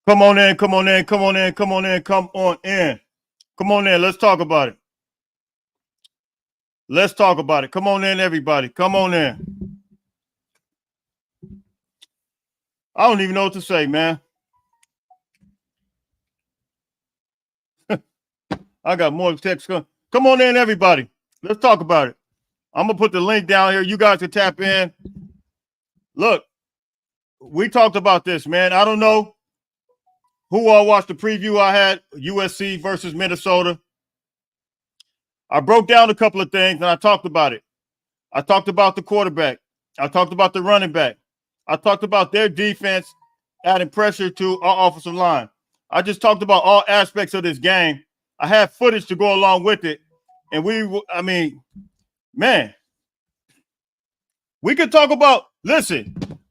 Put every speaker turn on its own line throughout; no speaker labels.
Come on in, come on in, come on in, come on in, come on in. Come on in, let's talk about it. Let's talk about it. Come on in, everybody. Come on in. I don't even know what to say, man. I got more text coming. Come on in, everybody. Let's talk about it. I'm going to put the link down here. You guys can tap in. Look, we talked about this, man. I don't know who all watched the preview I had, USC versus Minnesota. I broke down a couple of things, and I talked about it. I talked about the quarterback. I talked about the running back. I talked about their defense adding pressure to our offensive line. I just talked about all aspects of this game. I have footage to go along with it. And man, we could talk about,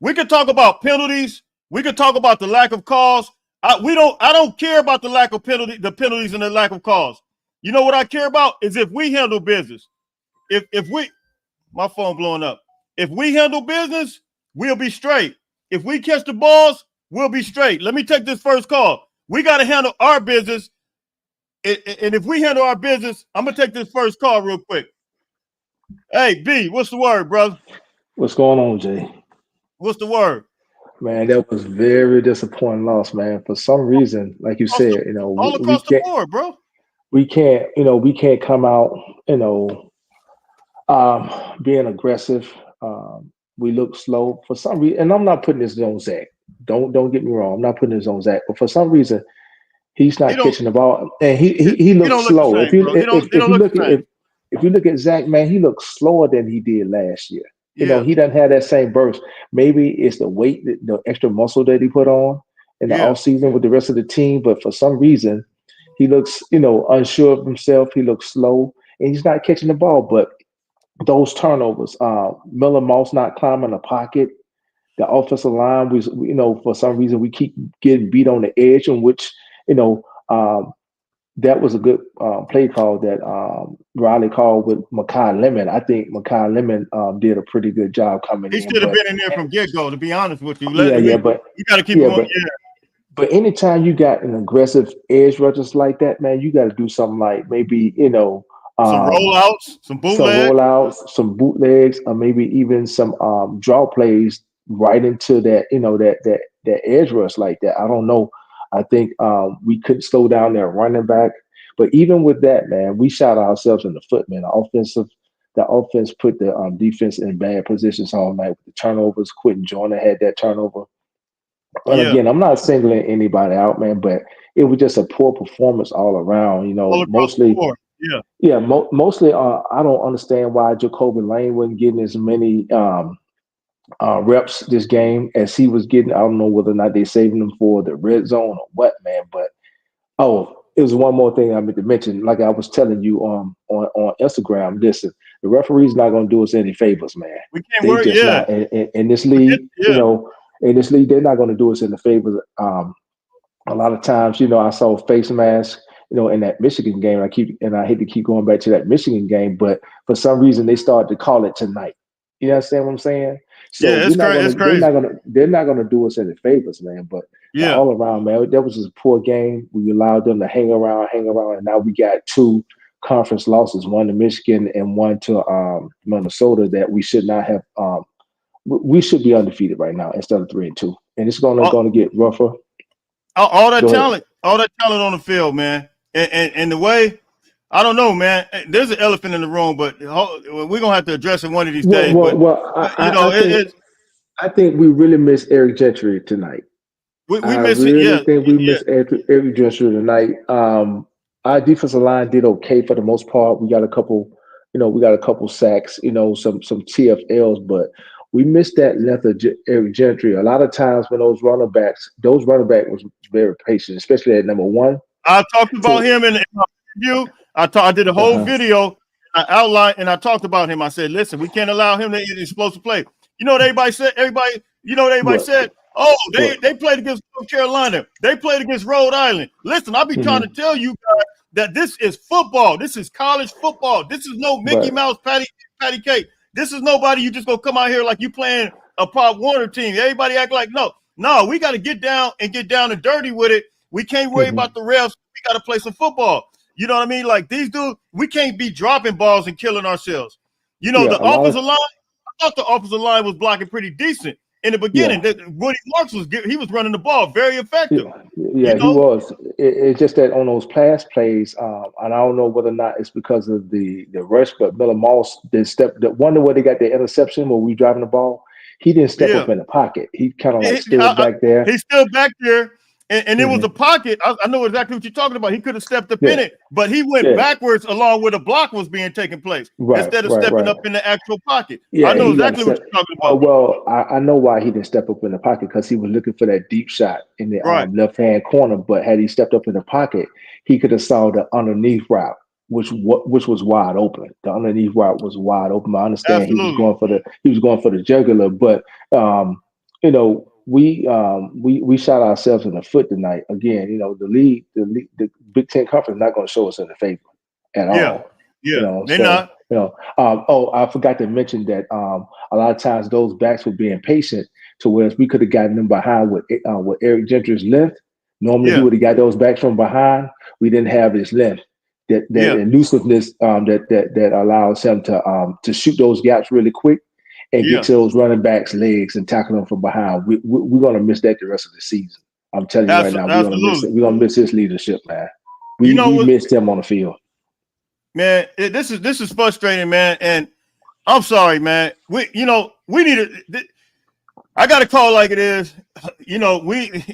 we could talk about penalties. We could talk about the lack of calls. I don't care about the lack of the penalties and the lack of calls. You know what I care about is if we handle business. My phone blowing up. If we handle business, we'll be straight. If we catch the balls, we'll be straight. Let me take this first call. We got to handle our business. And if we handle our business, I'm going to take this first call real quick. Hey, B, what's the word, brother?
What's going on, Jay?
What's the word?
Man, that was very disappointing loss, man. For some reason, like you said,
all across the board, bro.
We can't come out, being aggressive. We look slow for some reason, and I'm not putting this on Zach. Don't get me wrong. I'm not putting this on Zach, but for some reason, he's not catching the ball, and he looks slow. If you look at Zach, man, he looks slower than he did last year. He doesn't have that same burst. Maybe it's the weight, the extra muscle that he put on in the offseason with the rest of the team. But for some reason, he looks, unsure of himself. He looks slow, and he's not catching the ball. But those turnovers, Miller Moss not climbing the pocket, the offensive line, for some reason we keep getting beat on the edge, in which, that was a good play call that Riley called with Makai Lemon. I think Makai Lemon did a pretty good job coming in.
He should have been in there from get-go, to be honest with you.
But
you got to keep going.
But anytime you got an aggressive edge rushers like that, man, you got to do something like maybe,
some rollouts, some
bootlegs, or maybe even some draw plays right into that, that edge rush like that. I don't know. I think we couldn't slow down their running back. But even with that, man, we shot ourselves in the foot, man. The offense put the defense in bad positions all night with the turnovers. Quentin Joyner had that turnover. And again, I'm not singling anybody out, man, but it was just a poor performance all around. Mostly. Mostly. I don't understand why Jacoby Lane wasn't getting as many reps this game as he was getting. I don't know whether or not they're saving him for the red zone or what, man. But it was one more thing I meant to mention. Like I was telling you on Instagram, listen, the referee's not going to do us any favors, man.
We can't worry.
Not in this league. In this league, they're not going to do us any favors. A lot of times, I saw face masks, in that Michigan game. I hate to keep going back to that Michigan game, but for some reason they started to call it tonight. You understand what I'm saying? So
it's crazy.
They're not gonna do us any favors, man. But all around, man, that was just a poor game. We allowed them to hang around, and now we got two conference losses, one to Michigan and one to Minnesota, that we should not have. We should be undefeated right now instead of 3-2, and it's gonna get rougher.
All that talent on the field, man, and the way. I don't know, man. There's an elephant in the room, but we're gonna have to address it one of these days.
I think we really miss Eric Gentry tonight.
We miss
Eric Gentry tonight. Our defensive line did okay for the most part. We got a couple sacks, some TFLs, but we missed that length of Eric Gentry. A lot of times when those running back was very patient, especially at number one.
I talked about him in my review. I did a whole video. I outlined and I talked about him. I said, "Listen, we can't allow him to explosive play." You know what everybody said? Said, "Oh, they played against North Carolina. They played against Rhode Island." Listen, I'll be trying to tell you guys that this is football. This is college football. This is no Mickey Mouse patty cake. This is nobody you just gonna come out here like you playing a Pop Warner team. Everybody act like no. No, we got to get down and dirty with it. We can't worry about the refs. We got to play some football. You know what I mean? Like these dudes, we can't be dropping balls and killing ourselves. You know, the offensive line, I thought the offensive line was blocking pretty decent in the beginning. Woody Marks he was running the ball very effective.
Yeah, he was. It's just that on those pass plays, and I don't know whether or not it's because of the rush, but Miller Moss did step. The wonder where they got the interception when we driving the ball. He didn't step up in the pocket. He kind of like stood back there.
He's still back there. And it was a pocket. I know exactly what you're talking about. He could have stepped up in it, but he went backwards along where the block was being taken place instead of stepping up in the actual pocket. I know exactly what you're talking about.
Well, I know why he didn't step up in the pocket, because he was looking for that deep shot in the left-hand corner. But had he stepped up in the pocket, he could have saw the underneath route, which was wide open. The underneath route was wide open. I understand he was going for the jugular, but you know, we shot ourselves in the foot tonight. Again, you know, the Big Ten Conference not going to show us any favor at all.
Yeah,
you know,
they're not.
You know, I forgot to mention that a lot of times those backs were being patient to where we could have gotten them behind with Eric Gentry's length. Normally he would have got those backs from behind. We didn't have his length. That elusiveness that allows him to shoot those gaps really quick and get to those running backs' legs and tackle them from behind. We're gonna miss that the rest of the season. I'm telling you right now, we're gonna miss his leadership, man. We missed him on the field.
Man, this is frustrating, man. And I'm sorry, man. We need to. I got to call like it is. You know,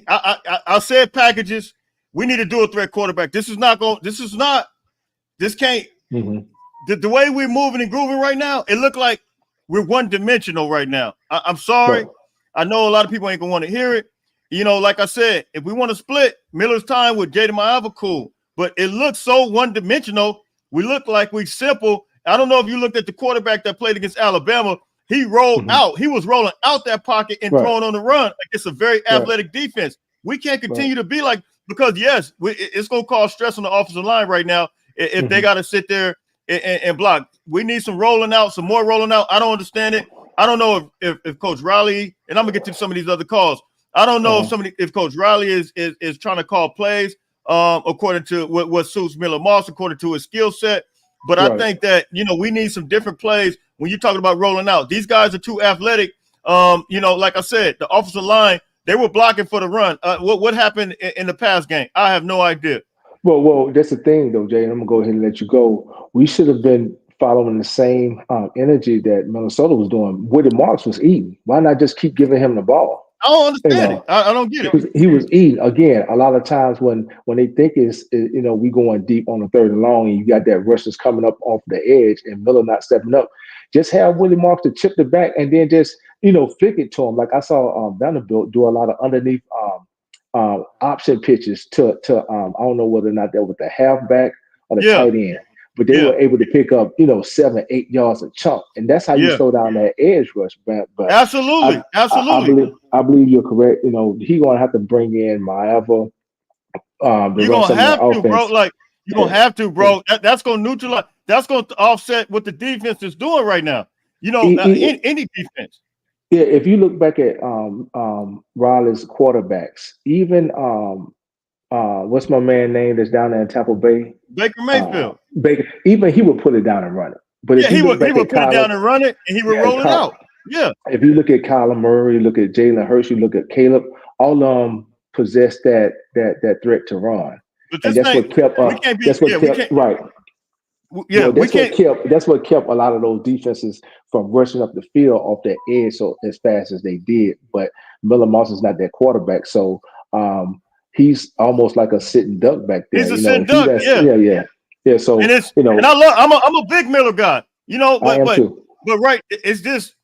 I said packages. We need to do a threat quarterback. This can't. The way we're moving and grooving right now, it look like we're one-dimensional right now. I'm sorry.
Right.
I know a lot of people ain't gonna want to hear it. You know, like I said, if we want to split Miller's time with Jaden Maiava, cool. But it looks so one-dimensional. We look like we simple. I don't know if you looked at the quarterback that played against Alabama. He rolled out. He was rolling out that pocket and throwing on the run. Like it's a very athletic defense. We can't continue to be like, because yes, it's gonna cause stress on the offensive line right now if they got to sit there and block. We need some rolling out, some more rolling out. I don't understand it. I don't know if Coach Riley, and I'm gonna get to some of these other calls. I don't know if Coach Riley is trying to call plays according to what suits Miller Moss, according to his skill set. But I think that, you know, we need some different plays when you're talking about rolling out. These guys are too athletic. You know, like I said, the offensive line, they were blocking for the run. What happened in the pass game? I have no idea.
Well, that's the thing, though, Jay. And I'm gonna go ahead and let you go. We should have been following the same energy that Minnesota was doing. Woody Marks was eating. Why not just keep giving him the ball?
I don't understand it. I don't get it.
He was eating. Again, a lot of times when they think is you know, we going deep on the third and long, and you got that rushers coming up off the edge and Miller not stepping up, just have Willie Marks to chip the back and then just, you know, flick it to him. Like I saw Vanderbilt do a lot of underneath option pitches to I don't know whether or not that was the halfback or the tight end, but they were able to pick up, you know, 7-8 yards a chunk, and that's how you slow down that edge rush. But
absolutely.
I believe you're correct. You know, he's gonna have to bring in Maiava.
You're gonna have to, bro. Like you're gonna have to, bro. That's gonna neutralize. That's gonna offset what the defense is doing right now. You know, any defense.
Yeah, if you look back at Riley's quarterbacks, even what's my man name that's down there in Tampa Bay?
Baker Mayfield.
Baker, even he would put it down and run it. But if
he would put it down and run it, and he would roll it out. Yeah.
If you look at Kyler Murray, look at Jalen Hurts, you look at Caleb, all of them possess that threat to run, and that's what kept us. That's what kept a lot of those defenses from rushing up the field off that edge so as fast as they did. But Miller Moss is not that quarterback, so he's almost like a sitting duck back there.
He's a sitting duck.
Yeah. So
and it's,
you know,
and I'm a big Miller guy. You know, but right, it's just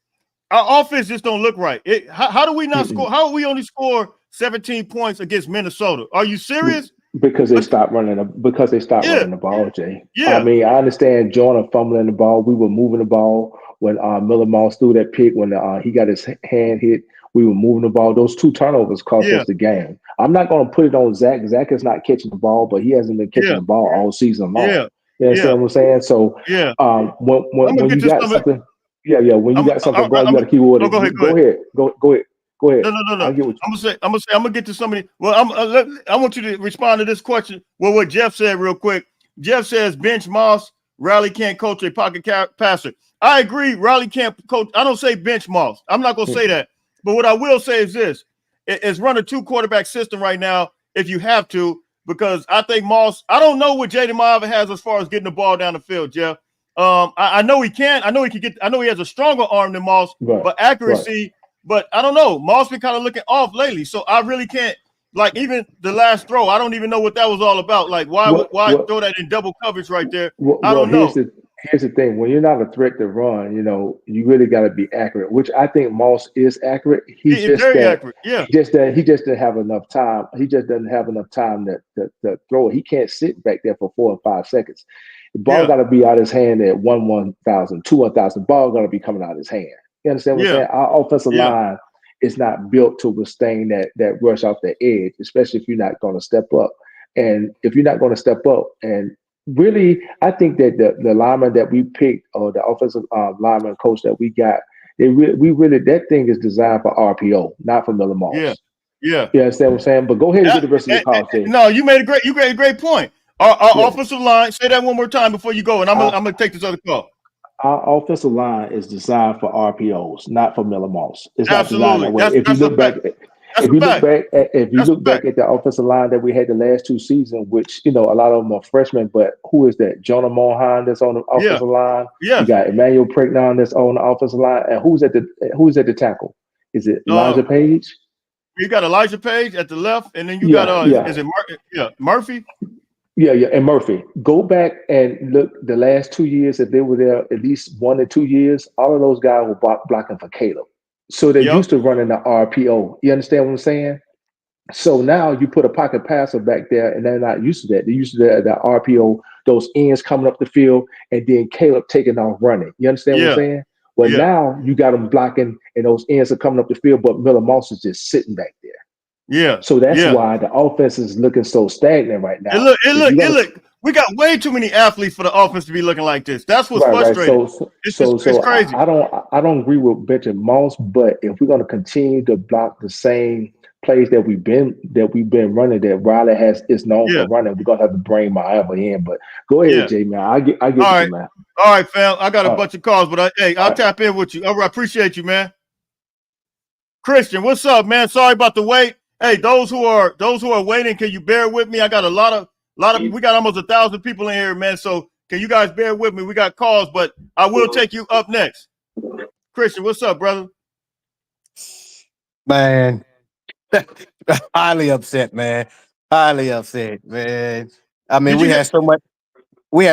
our offense just don't look right. How do we not score? How do we only score 17 points against Minnesota? Are you serious?
Because they stopped running running the ball, Jay.
Yeah.
I mean, I understand Jonah fumbling the ball. We were moving the ball when Miller Moss threw that pick, when he got his hand hit. We were moving the ball. Those 2 turnovers cost us the game. I'm not going to put it on Zach. Zach is not catching the ball, but he hasn't been catching the ball all season long.
Yeah.
You understand what I'm saying? So when you got something, when you got something going, you got to keep with it. Go ahead. Go ahead.
No.
I get what
I'm gonna get to somebody. Well, I want you to respond to this question. Well, what Jeff said real quick. Jeff says bench Moss. Riley can't coach a pocket passer. I agree. Riley can't coach. I don't say bench Moss. I'm not gonna say that. But what I will say is this: is run a 2-quarterback system right now if you have to, because I think Moss. I don't know what Jaden Maiava has as far as getting the ball down the field, Jeff. I know he can. I know he can get. I know he has a stronger arm than Moss, but accuracy. Right. But I don't know. Moss been kind of looking off lately, so I really can't. Like even the last throw, I don't even know what that was all about. Like why throw that in double coverage right there? I don't know.
Here's the thing: when you're not a threat to run, you really got to be accurate. Which I think Moss is accurate. He's just very accurate. Yeah. He just didn't have enough time. He just doesn't have enough time to throw it. He can't sit back there for 4 or 5 seconds. The ball got to be out of his hand at 1,000, 2,000. Ball got to be coming out of his hand. You understand what I'm saying? Our offensive line is not built to withstand that rush off the edge, especially if you're not going to step up. And if you're not going to step up, and really, I think that the lineman that we picked, or the offensive lineman coach that we got, that thing is designed for RPO, not for Miller Moss.
Yeah.
You understand what I'm saying? But go ahead and get the rest of your call, Jay.
No, you made a great point. Our offensive line. Say that one more time before you go, and I'm gonna take this other call.
Our offensive line is designed for RPOs, not for Miller Moss. It's
absolutely
not designed that way. If you look back at the offensive line that we had the last 2 seasons, which a lot of them are freshmen, but who is that? Jonah Mohan that's on the offensive line. You got Emmanuel Pregnon that's on the offensive line, and who's at the tackle? Is it Elijah Page?
You got Elijah Page at the left, and then you got is it Murphy?
Yeah, and Murphy. Go back and look the last 2 years, if they were there at least 1 or 2 years, all of those guys were blocking for Caleb. So they're used to running the RPO. You understand what I'm saying? So now you put a pocket passer back there, and they're not used to that. They're used to the RPO, those ends coming up the field, and then Caleb taking off running. You understand what I'm saying? Well, now you got them blocking, and those ends are coming up the field, but Miller Moss is just sitting back there.
Yeah.
So that's why the offense is looking so stagnant right now.
It look. We got way too many athletes for the offense to be looking like this. That's what's frustrating.
Right. It's crazy. I don't agree with benching Moss, but if we're going to continue to block the same plays that we've been running, that Riley is known for running, we're gonna have to bring Maiava in. But go ahead, Jay, man. I get
all
you, man.
All right, fam. I got a bunch of calls, but I'll tap in with you. All right, appreciate you, man. Christian, what's up, man? Sorry about the wait. Hey, those who are waiting, can you bear with me? I got a lot of we got almost 1,000 people in here, man. So can you guys bear with me? We got calls, but I will take you up next. Christian, what's up, brother?
Man, highly upset, man. Highly upset, man. I mean, we had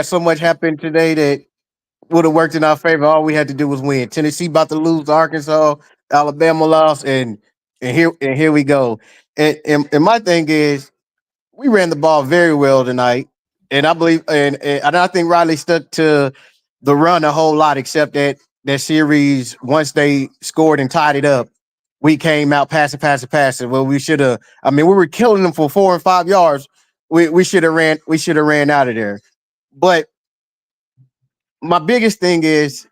so much happen today that would have worked in our favor. All we had to do was win. Tennessee about to lose to Arkansas, Alabama lost, and here we go. And my thing is, we ran the ball very well tonight, and I believe and I think Riley stuck to the run a whole lot, except that series once they scored and tied it up, we came out passing. Well, we should have. I mean, we were killing them for 4 and 5 yards. We should have ran out of there. But my biggest thing is,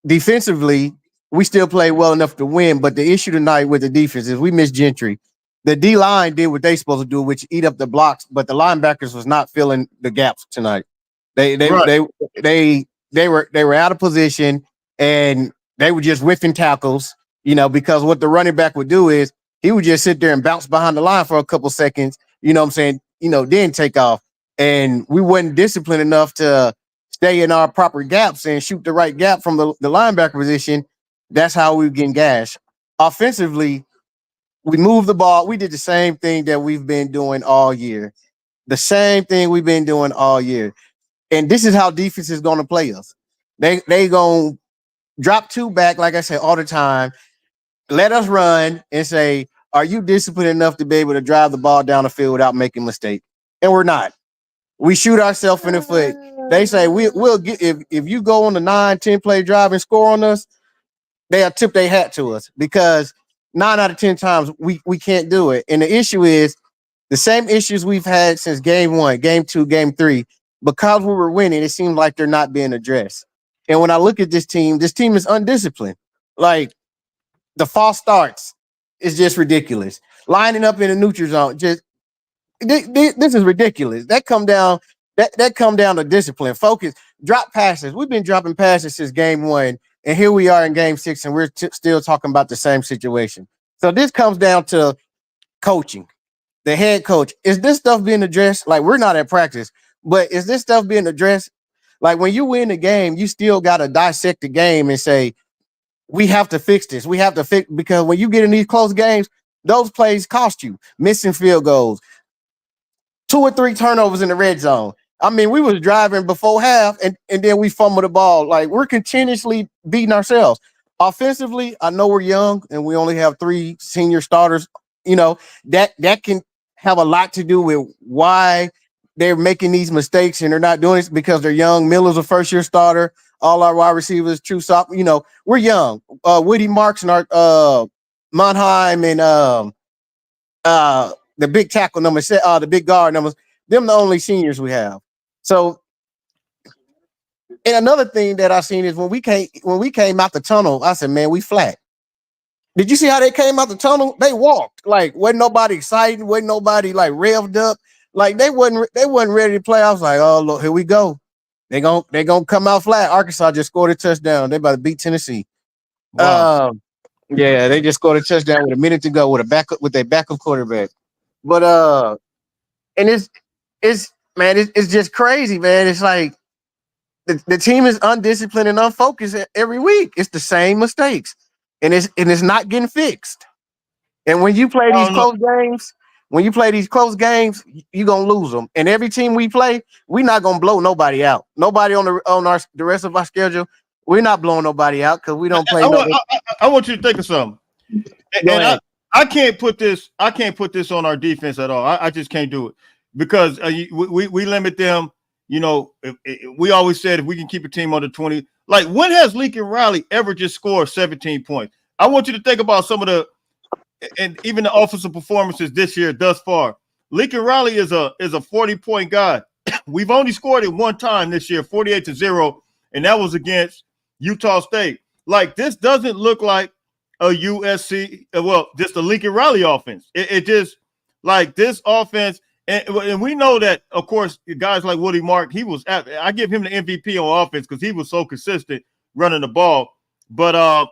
defensively, we still play well enough to win. But the issue tonight with the defense is we missed Gentry. The D line did what they supposed to do, which eat up the blocks, but the linebackers was not filling the gaps tonight. They were out of position, and they were just whiffing tackles. Because what the running back would do is he would just sit there and bounce behind the line for a couple seconds. You know what I'm saying? Then take off. And we wasn't disciplined enough to stay in our proper gaps and shoot the right gap from the linebacker position. That's how we getting gashed. Offensively, we moved the ball. We did the same thing that we've been doing all year. And this is how defense is going to play us. They going to drop 2 back, like I said, all the time. Let us run and say, are you disciplined enough to be able to drive the ball down the field without making a mistake? And we're not. We shoot ourselves in the foot. They say we'll get if you go on the 9-10 play drive and score on us, they'll tip their hat to us because 9 out of 10 times we can't do it. And the issue is the same issues we've had since game 1, game 2, game 3. Because we were winning, it seems like they're not being addressed. And when I look at this team is undisciplined. Like the false starts. is just ridiculous. Lining up in the neutral zone, just this is ridiculous. That come down to discipline, focus, drop passes. We've been dropping passes since game 1, and here we are in game 6, and we're still talking about the same situation. So this comes down to coaching. The head coach, is this stuff being addressed? Like, we're not at practice, but is this stuff being addressed? Like, when you win the game, you still got to dissect the game and say, we have to fix this. We have to fix, because when you get in these close games, those plays cost you. Missing field goals, 2 or 3 turnovers in the red zone. I mean, we was driving before half, and then we fumbled the ball. Like, we're continuously beating ourselves. Offensively, I know we're young and we only have 3 senior starters. You know, that can have a lot to do with why they're making these mistakes, and they're not doing it because they're young. Miller's a first-year starter. All our wide receivers, true sophomore. You know, we're young. Woody Marks and our Monheim and the big tackle number, the big guard numbers. Them the only seniors we have. So, and another thing that I seen is when we came out the tunnel, I said, man, we flat. Did you see how they came out the tunnel? They walked. Like, wasn't nobody excited, wasn't nobody like revved up. Like, they wasn't ready to play. I was like, oh look, here we go. They gonna come out flat. Arkansas just scored a touchdown. They about to beat Tennessee.
Wow.
Yeah, they just scored a touchdown with a minute to go with their backup quarterback. But and it's just crazy, man. It's like the team is undisciplined and unfocused every week. It's the same mistakes, and it's not getting fixed. And when you play these close games, you're gonna lose them. And every team we play, we're not gonna blow nobody out. Nobody on the rest of our schedule, we're not blowing nobody out because we don't play.
I want you to think of something. And I can't put this on our defense at all. I just can't do it because we limit them. You know, we always said if we can keep a team under 20, like when has Lincoln Riley ever just scored 17 points? I want you to think about some of the, and even the offensive performances this year thus far. Lincoln Riley is a 40-point guy. We've only scored it one time this year, 48-0, and that was against Utah State. Like, this doesn't look like a USC, just a Lincoln Riley offense. It just, like, this offense, and we know that, of course, guys like Woody Mark, I give him the MVP on offense because he was so consistent running the ball. But,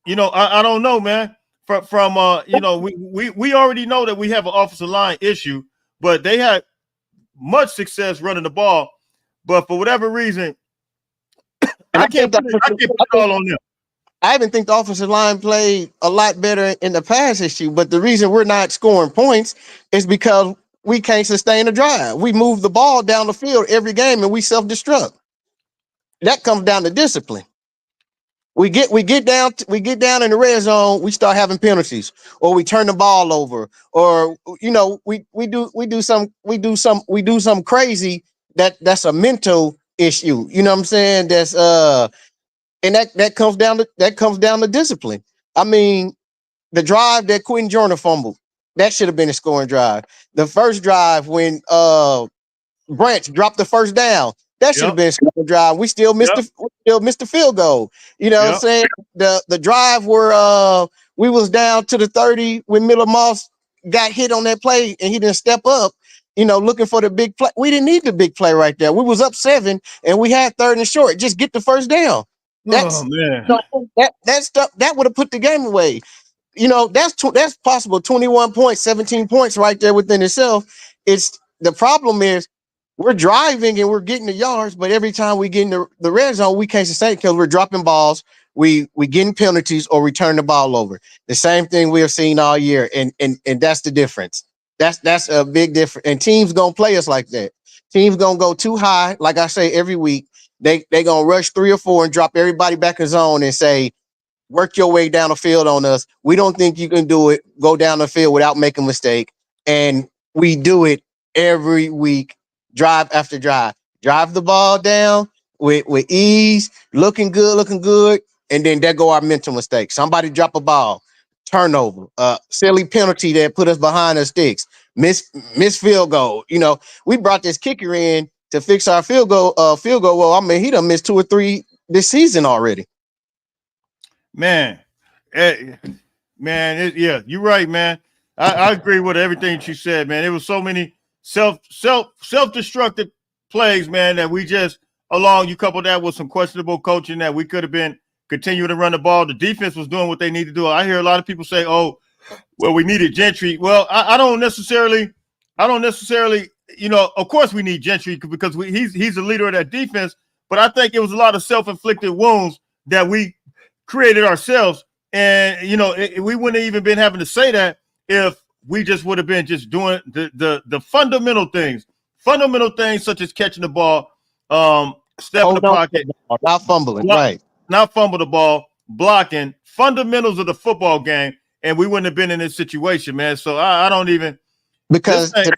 you know, I don't know, man. You know, we already know that we have an offensive line issue, but they had much success running the ball. But for whatever reason, I can't put it all on them.
I even think the offensive line played a lot better in the pass issue, but the reason we're not scoring points is because we can't sustain a drive. We move the ball down the field every game and we self-destruct. That comes down to discipline. We get down in the red zone, we start having penalties, or we turn the ball over, or you know, we do some crazy that's a mental issue. You know what I'm saying? That's and that comes down to discipline. I mean, the drive that Quentin Jordan fumbled, that should have been a scoring drive. The first drive when Branch dropped the first down, that should have been a scoring drive. We still missed the field goal. You know what I'm saying? The drive where we was down to the 30 when Miller Moss got hit on that play and he didn't step up, you know, looking for the big play. We didn't need the big play right there. We was up 7 and we had 3rd and short. Just get the first down. That's that stuff that would have put the game away. You know, that's possible. 21 points, 17 points right there within itself. It's the problem is we're driving and we're getting the yards, but every time we get in the red zone, we can't sustain because we're dropping balls, we getting penalties, or we turn the ball over. The same thing we have seen all year, and that's the difference. That's a big difference. And teams gonna play us like that. Teams gonna go too high, like I say every week. They gonna rush 3 or 4 and drop everybody back in zone and say, work your way down the field on us. We don't think you can do it. Go down the field without making a mistake. And we do it every week, drive after drive. Drive the ball down with ease, looking good. And then there go our mental mistake. Somebody drop a ball, turnover, silly penalty that put us behind the sticks, miss field goal. You know, we brought this kicker in to fix our field goal. Well, I mean, he done missed 2 or 3 this season already.
Man, Man, yeah, you're right, man. I agree with everything she said, man. It was so many self-destructive plays, man, that we just along. You couple that with some questionable coaching that we could have been continuing to run the ball. The defense was doing what they need to do. I hear a lot of people say, "Oh, well, we needed Gentry." Well, I don't necessarily. Of course we need Gentry because he's the leader of that defense. But I think it was a lot of self-inflicted wounds that we created ourselves. And, we wouldn't have even been having to say that if we just would have been just doing the fundamental things such as catching the ball, step in the pocket,
not fumbling, right?
Not fumble the ball, blocking, fundamentals of the football game, and we wouldn't have been in this situation, man. So I don't even
because to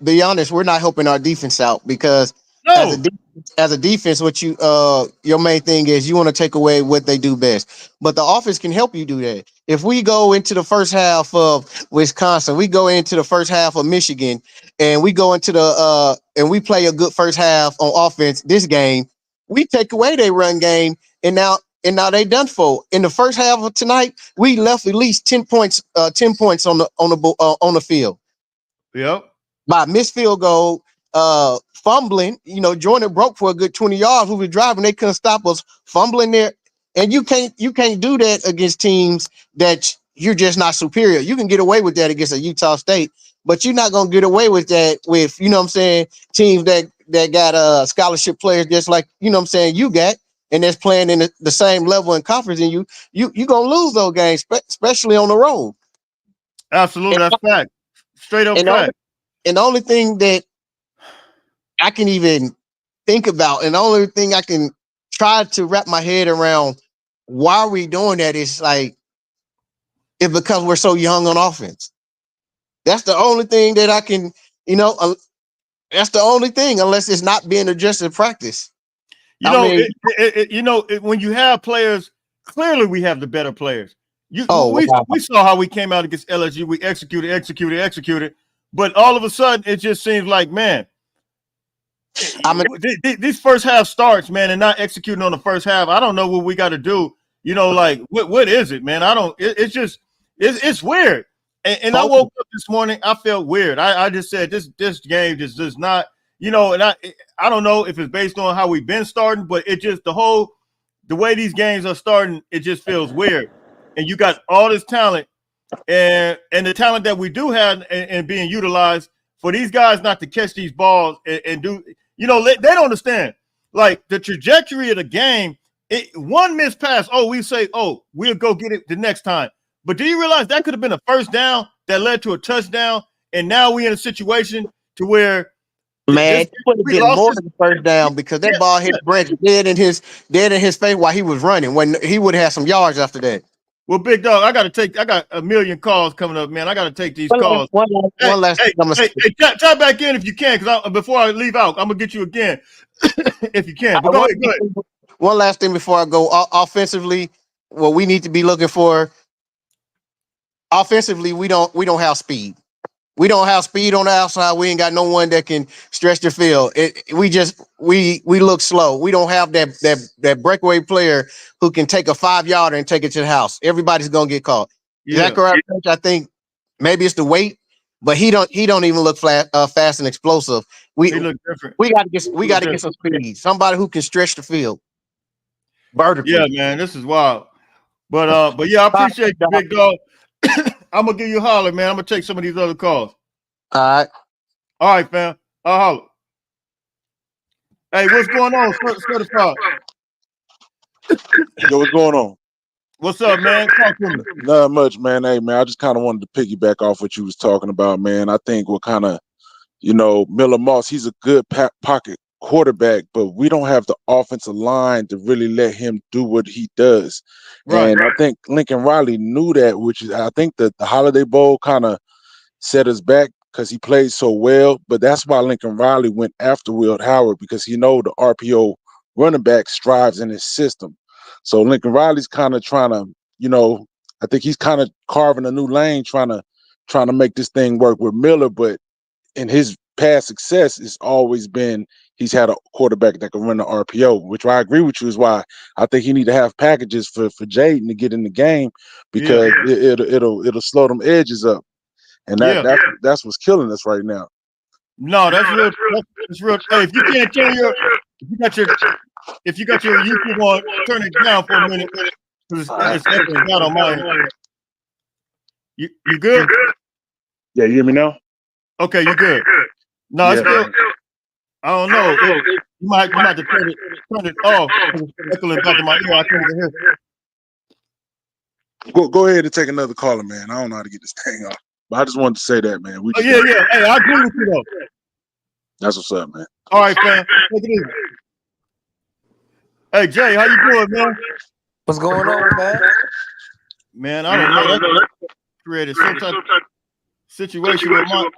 be honest, we're not helping our defense out because as a defense, what you your main thing is you want to take away what they do best. But the offense can help you do that. If we go into the first half of Wisconsin, we go into the first half of Michigan, and we go into the and we play a good first half on offense this game, we take away their run game, and now they done for. In the first half of tonight, we left at least 10 points on the field.
Yep.
By missed field goal, fumbling. Jordan broke for a good 20 yards. We were driving, they couldn't stop us fumbling there. And you can't do that against teams that you're just not superior. You can get away with that against a Utah State, but you're not gonna get away with that with teams that got scholarship players just like you got, and that's playing in the same level in conference, and you gonna lose those games, especially on the road.
Absolutely, that's fact. Straight up fact.
And the only thing that I can even think about, and the only thing I can try to wrap my head around why are we doing that is it's because we're so young on offense. That's the only thing that I can, that's the only thing, unless it's not being adjusted in practice.
When you have players, clearly we have the better players. We saw how we came out against LSU. We executed. But all of a sudden, it just seems like, man, these first half starts, man, and not executing on the first half. I don't know what we got to do. What is it, man? It's weird. And I woke up this morning, I felt weird. I just said this game just does not, and I don't know if it's based on how we've been starting, but it just the way these games are starting, it just feels weird. And you got all this talent. And the talent that we do have and being utilized for these guys not to catch these balls and do, they don't understand. Like the trajectory of the game, one missed pass, we say, we'll go get it the next time. But do you realize that could have been a first down that led to a touchdown? And now we're in a situation to where
it would have been more than the first down because that ball hit Branch dead in his face while he was running. When he would have had some yards after that.
Well, big dog, I got a million calls coming up, man. I got to take these calls.
One last
thing. Try back in if you can, because before I leave out, I'm going to get you again if you can. But go ahead.
One last thing before I go. Offensively, what we need to be looking for, offensively, we don't have speed. We don't have speed on the outside. We ain't got no one that can stretch the field. We look slow. We don't have that breakaway player who can take a 5-yarder and take it to the house. Everybody's gonna get caught. Is that correct? I think maybe it's the weight, but he don't even look fast and explosive.
He look different.
We gotta get some speed. Somebody who can stretch the field vertically.
Yeah, man, this is wild. But yeah, I appreciate you, big dog. I'm gonna give you a holler, man. I'm gonna take some of these other calls.
All
right, fam. I'll holler. Hey, what's going on? Certified.
Yo, what's going on?
What's up, man? Talk to me.
Not much, man. Hey, man, I just kind of wanted to piggyback off what you was talking about, man. I think what kind of, Miller Moss, he's a good pocket quarterback, but we don't have the offensive line to really let him do what he does. Right. And I think Lincoln Riley knew that, which is, I think that the Holiday Bowl kind of set us back because he played so well. But that's why Lincoln Riley went after Will Howard, because he know the RPO running back strives in his system. So Lincoln Riley's kind of trying to, I think he's kind of carving a new lane, trying to make this thing work with Miller. But in his past success has always been he's had a quarterback that can run the RPO, which I agree with you is why I think he need to have packages for Jaden to get in the game because it'll slow them edges up, and that's what's killing us right now.
No, that's real. That's real. Hey, if you can't turn your, if you got your YouTube on, turn it down for a minute. It's echoing out on my end. You good?
Yeah, you hear me now?
Okay, you good. No, it's still. I don't know. You might have to turn it off. It's echoing back in my ear. I can't even hear.
Go ahead and take another caller, man. I don't know how to get this thing off, but I just wanted to say that, man.
Yeah. Hey, I agree with you though.
That's what's up, man.
All right, fam. Take it easy. Hey, Jay, how you doing, man?
What's going on, man?
Man, I don't know. That created some type of situation with my.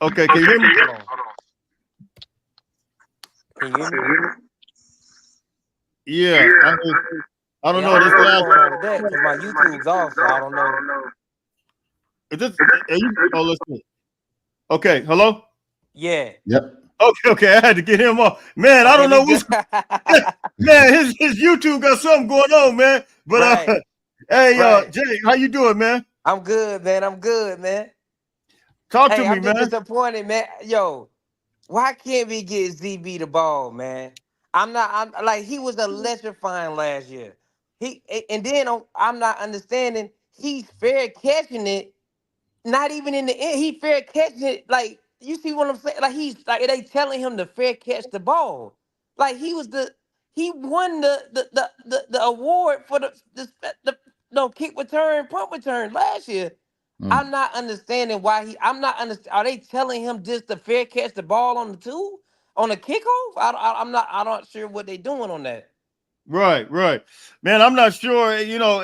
Okay, can you hear me?
Can you hear me?
Yeah, I don't know. This last.
That because my YouTube's off, so I don't know.
Is this? Oh, let's see. Okay, hello.
Yeah.
Yep.
Okay, I had to get him off. Man, I don't know what's. Man, his YouTube got something going on, man. But
Right.
hey,
Right.
Jay, how you doing, man?
I'm good, man. I'm good, man.
Talk to me,
I'm just
man.
disappointed, man. Yo, why can't we get ZB the ball, man? I'm like he was electrifying last year. And then I'm not understanding. He's fair catching it. Not even in the end, he fair catching it. Like you see what I'm saying? Like he's like they telling him to fair catch the ball. Like he won the award for the kick return, punt return last year. I'm not understanding why I'm not understand. Are they telling him just to fair catch the ball on the two on the kickoff? I'm not sure what they're doing on that.
Right. Man, I'm not sure. You know,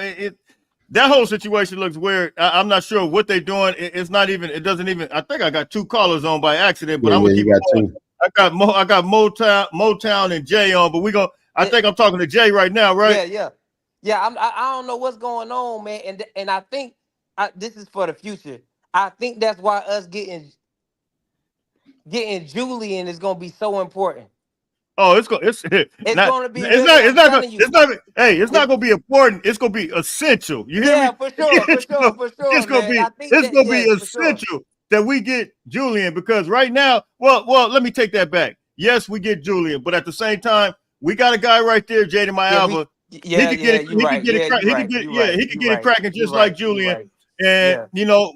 that whole situation looks weird. I'm not sure what they're doing. It's not even. It doesn't even. I think I got two callers on by accident, but I'm gonna keep it going. I got Motown and Jay on, but I think I'm talking to Jay right now, right?
Yeah. I don't know what's going on, man, and I think this is for the future. I think that's why us getting Julian is gonna be so important.
Oh,
It's gonna be.
It's not gonna be important. It's gonna be essential. You hear me?
Yeah, for sure,
It's gonna
man.
be.
I think
It's gonna be
yes,
essential that we get Julian because right now, well, let me take that back. Yes, we get Julian, but at the same time, we got a guy right there, Jaden Mayava. He can get it cracking just like Julian. And you know,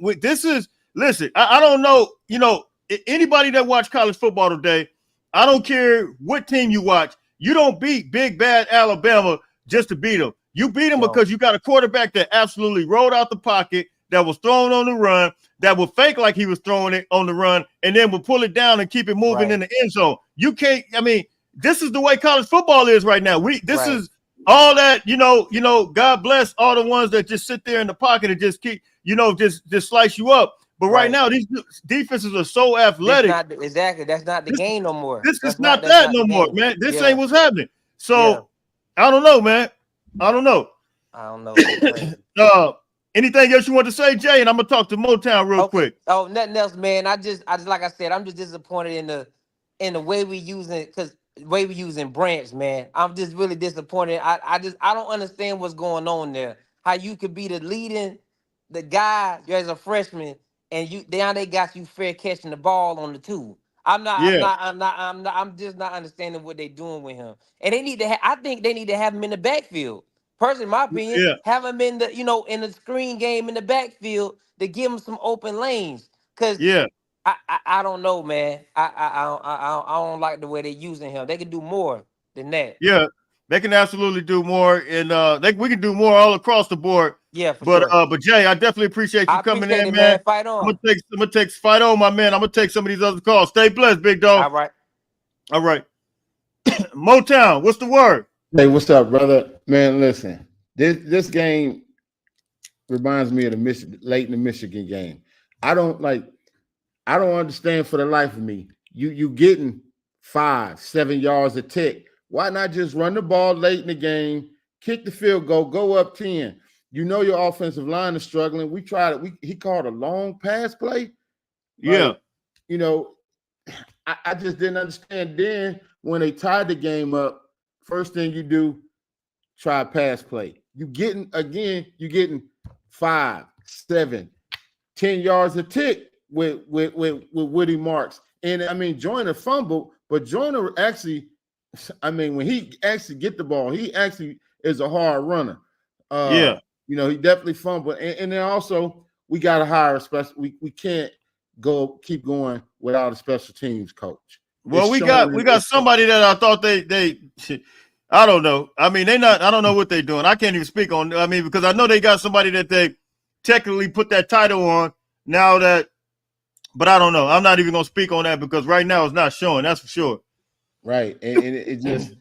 listen. I don't know. You know, anybody that watch college football today. I don't care what team you watch. You don't beat big bad Alabama just to beat them. You beat them because you got a quarterback that absolutely rolled out the pocket, that was thrown on the run, that would fake like he was throwing it on the run, and then would pull it down and keep it moving in the end zone. You can't. I mean, this is the way college football is right now. This is all that. You know. God bless all the ones that just sit there in the pocket and just keep. Just slice you up. But right now, these defenses are so athletic.
That's not the game no more.
This is not that no more, man. This ain't what's happening. So I don't know, man. I don't know. Anything else you want to say, Jay? And I'm gonna talk to Motown real quick.
Oh, nothing else, man. I just like I said, I'm just disappointed in the way we using Branch, man. I'm just really disappointed. I don't understand what's going on there. How you could be the guy as a freshman, and they got you fair catching the ball on the two. I'm just not understanding what they're doing with him. And they need to I think they need to have him in the backfield. Personally, in my opinion, have him in the in the screen game in the backfield to give him some open lanes. Cause I don't know, man. I don't like the way they're using him. They can do more than that.
Yeah, they can absolutely do more, and we can do more all across the board.
Yeah, for sure.
But Jay, I definitely appreciate you coming in, man.
Fight on.
I'm gonna take fight on, my man. I'm gonna take some of these other calls. Stay blessed, big dog. All right. Motown, what's the word?
Hey, what's up, brother? Man, listen. This game reminds me of the late in the Michigan game. I don't understand for the life of me. You getting 5-7 yards a tick. Why not just run the ball late in the game, kick the field goal, go up 10? You know your offensive line is struggling. We tried it. He called a long pass play.
Yeah.
you know, I just didn't understand. Then when they tied the game up, first thing you do, try pass play. You're getting 5, 7, 10 yards a tick with Woody Marks. And I mean, Joyner fumbled, but Joyner actually, I mean, when he actually get the ball, he actually is a hard runner.
Yeah.
You know, he definitely fumbled. And then also we got to hire a special. We can't keep going without a special teams coach.
Well, we got somebody that I thought they I don't know. I mean, I don't know what they're doing. I can't even speak on, I mean, because I know they got somebody that they technically put that title on now but I don't know. I'm not even going to speak on that because right now it's not showing. That's for sure.
Right. And it just,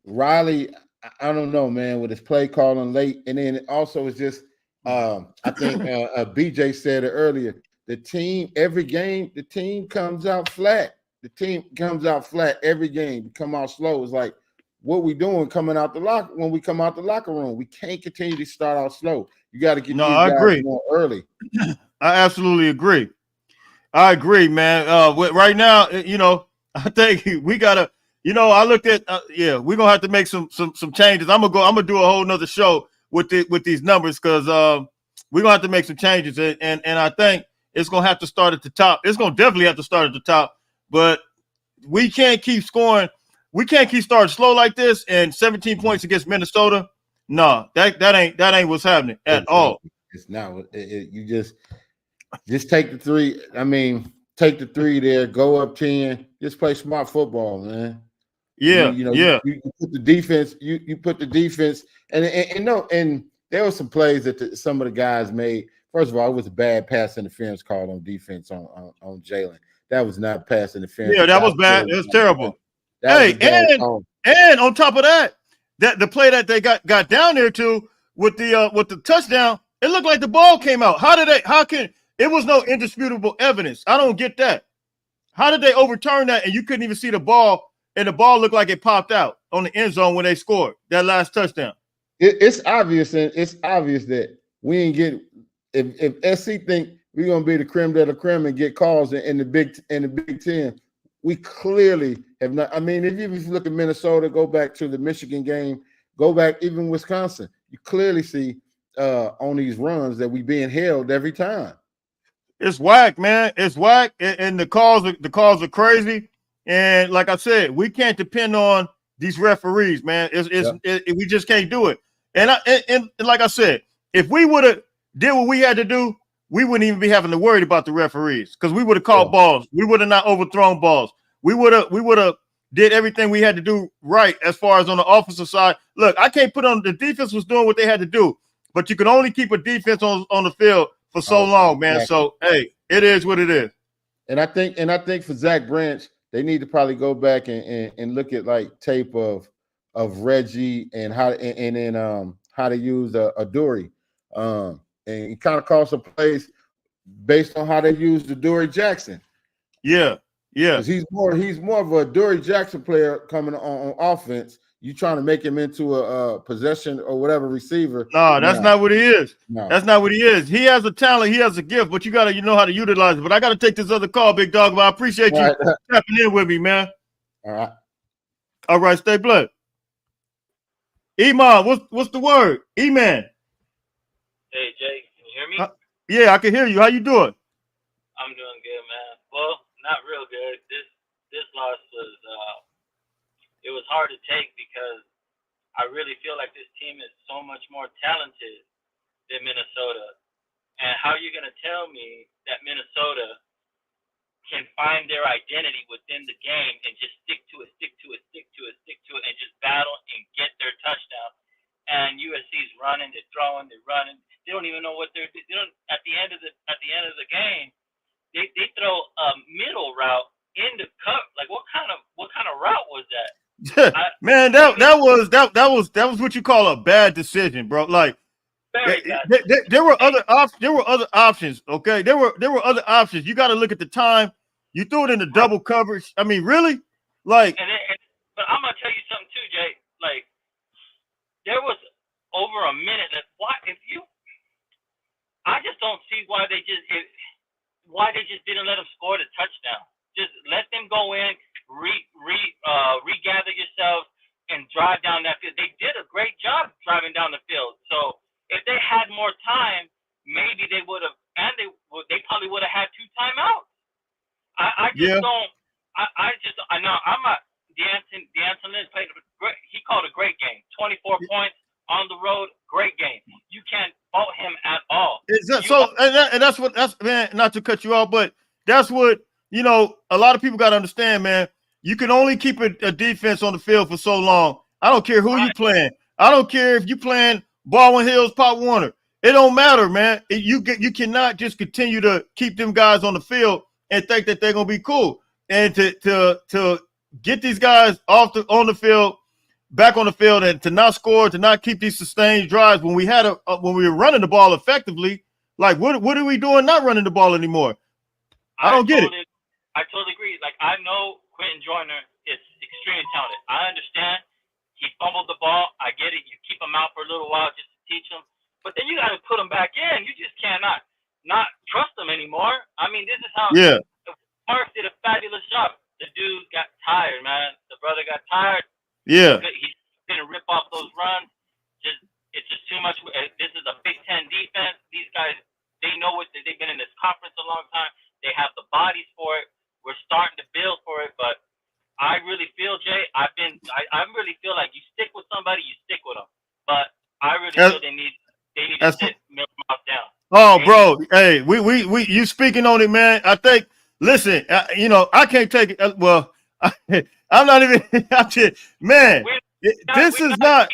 Riley, I don't know, man, with his play calling late. And then also it's just, I think BJ said it earlier, the team, every game, the team comes out flat. The team comes out flat every game. We come out slow. It's like, what we doing coming out the locker when we come out the locker room? We can't continue to start out slow. You got to get these guys
agree.
more early.
I absolutely agree. I agree, man. Right now, you know, I think we gotta. You know, I looked at. We're gonna have to make some changes. I'm gonna do a whole nother show with these numbers because we're gonna have to make some changes, and I think it's gonna have to start at the top. It's gonna definitely have to start at the top, but we can't keep scoring. We can't keep starting slow like this. And 17 points against Minnesota. No, that ain't what's happening at all.
It's not. You just take the 3. I mean, take the 3 there, go up 10. Just play smart football, man.
Yeah,
you put the defense. You put the defense, and there were some plays that some of the guys made. First of all, it was a bad pass interference call on defense on Jalen. That was not pass interference.
Yeah, that was bad. It was terrible. Hey, and on top of that, the play that they got down there too with the touchdown, it looked like the ball came out. It was no indisputable evidence. I don't get that. How did they overturn that and you couldn't even see the ball and the ball looked like it popped out on the end zone when they scored that last touchdown?
It's obvious, and it's obvious that we ain't get if SC think we're gonna be the creme de la creme and get calls in the Big Ten. We clearly have not. I mean, if you look at Minnesota, go back to the Michigan game, go back even Wisconsin, you clearly see on these runs that we being held every time.
It's whack, man. It's whack, and the calls are crazy. And like I said, we can't depend on these referees, man. We just can't do it. And like I said, if we would have did what we had to do, we wouldn't even be having to worry about the referees because we would have caught balls. We would have not overthrown balls. We would have did everything we had to do right as far as on the offensive side. Look, I can't put on the defense was doing what they had to do, but you can only keep a defense on the field for so long, man. Exactly. So hey, it is what it is.
And I think for Zach Branch, they need to probably go back and look at like tape of Reggie and how to use a Dory. And kind of call some plays based on how they use the Dory Jackson.
Yeah.
Because he's more of a Dory Jackson player coming on offense. You trying to make him into a possession or whatever receiver.
No, that's not what he is. No. That's not what he is. He has a talent, he has a gift, but you know how to utilize it. But I gotta take this other call, big dog. But I appreciate you tapping in with me, man. All right, stay blessed. Iman, what's the word? Eman.
Hey Jay, can you hear me?
Yeah, I can hear you. How you doing?
I'm doing good, man. Well, not real good. This loss was it was hard to take because I really feel like this team is so much more talented than Minnesota. And how are you gonna tell me that Minnesota can find their identity within the game and just stick to it, and just battle and get their touchdown? And USC's running, they're throwing, they're running. They don't even know what they're doing. At the end of the game, they throw a middle route into cut. Like what kind of route was that?
Man, that was what you call a bad decision, bro. Like there were other options. Okay, there were other options. You got to look at the time. You threw it into double coverage. I mean, really? Like,
but I'm gonna tell you something too, Jay. Like, there was over a minute. I just don't see why they just didn't let them score the touchdown. Just let them go in, regather yourselves, and drive down that field. They did a great job driving down the field. So if they had more time, maybe they would have, and they probably would have had 2 timeouts. I just
Yeah.
don't. I know I'm not. D'Anton Lynn played great. He called a great game. 24 points on the road, great game. You can't fault him at all.
And that's man. Not to cut you off, but that's what a lot of people got to understand, man. You can only keep a defense on the field for so long. I don't care who you playing. I don't care if you playing Baldwin Hills, Pop Warner. It don't matter, man. You cannot just continue to keep them guys on the field and think that they're gonna be cool. And to get these guys on the field, back on the field, and to not score, to not keep these sustained drives when we were running the ball effectively. Like what are we doing? Not running the ball anymore. I don't get it.
I totally agree. Like I know Quentin Joyner is extremely talented. I understand he fumbled the ball. I get it. You keep him out for a little while just to teach him, but then you got to put him back in. You just cannot not trust him anymore. I mean, this is how.
Yeah.
Mark did a fabulous job. The dude got tired, man. The brother got tired.
Yeah.
He's gonna rip off those runs. It's just too much. This is a Big Ten defense. These guys, they know what they've been in this conference a long time. They have the bodies for it. We're starting to build for it, but I really feel, Jay, I really feel like you stick with somebody, you stick with them. But I really feel they need to sit Millermouth down.
Oh, bro, hey, we you speaking on it, man. I think. Listen, I can't take it. Well, I'm not even. Man, this is not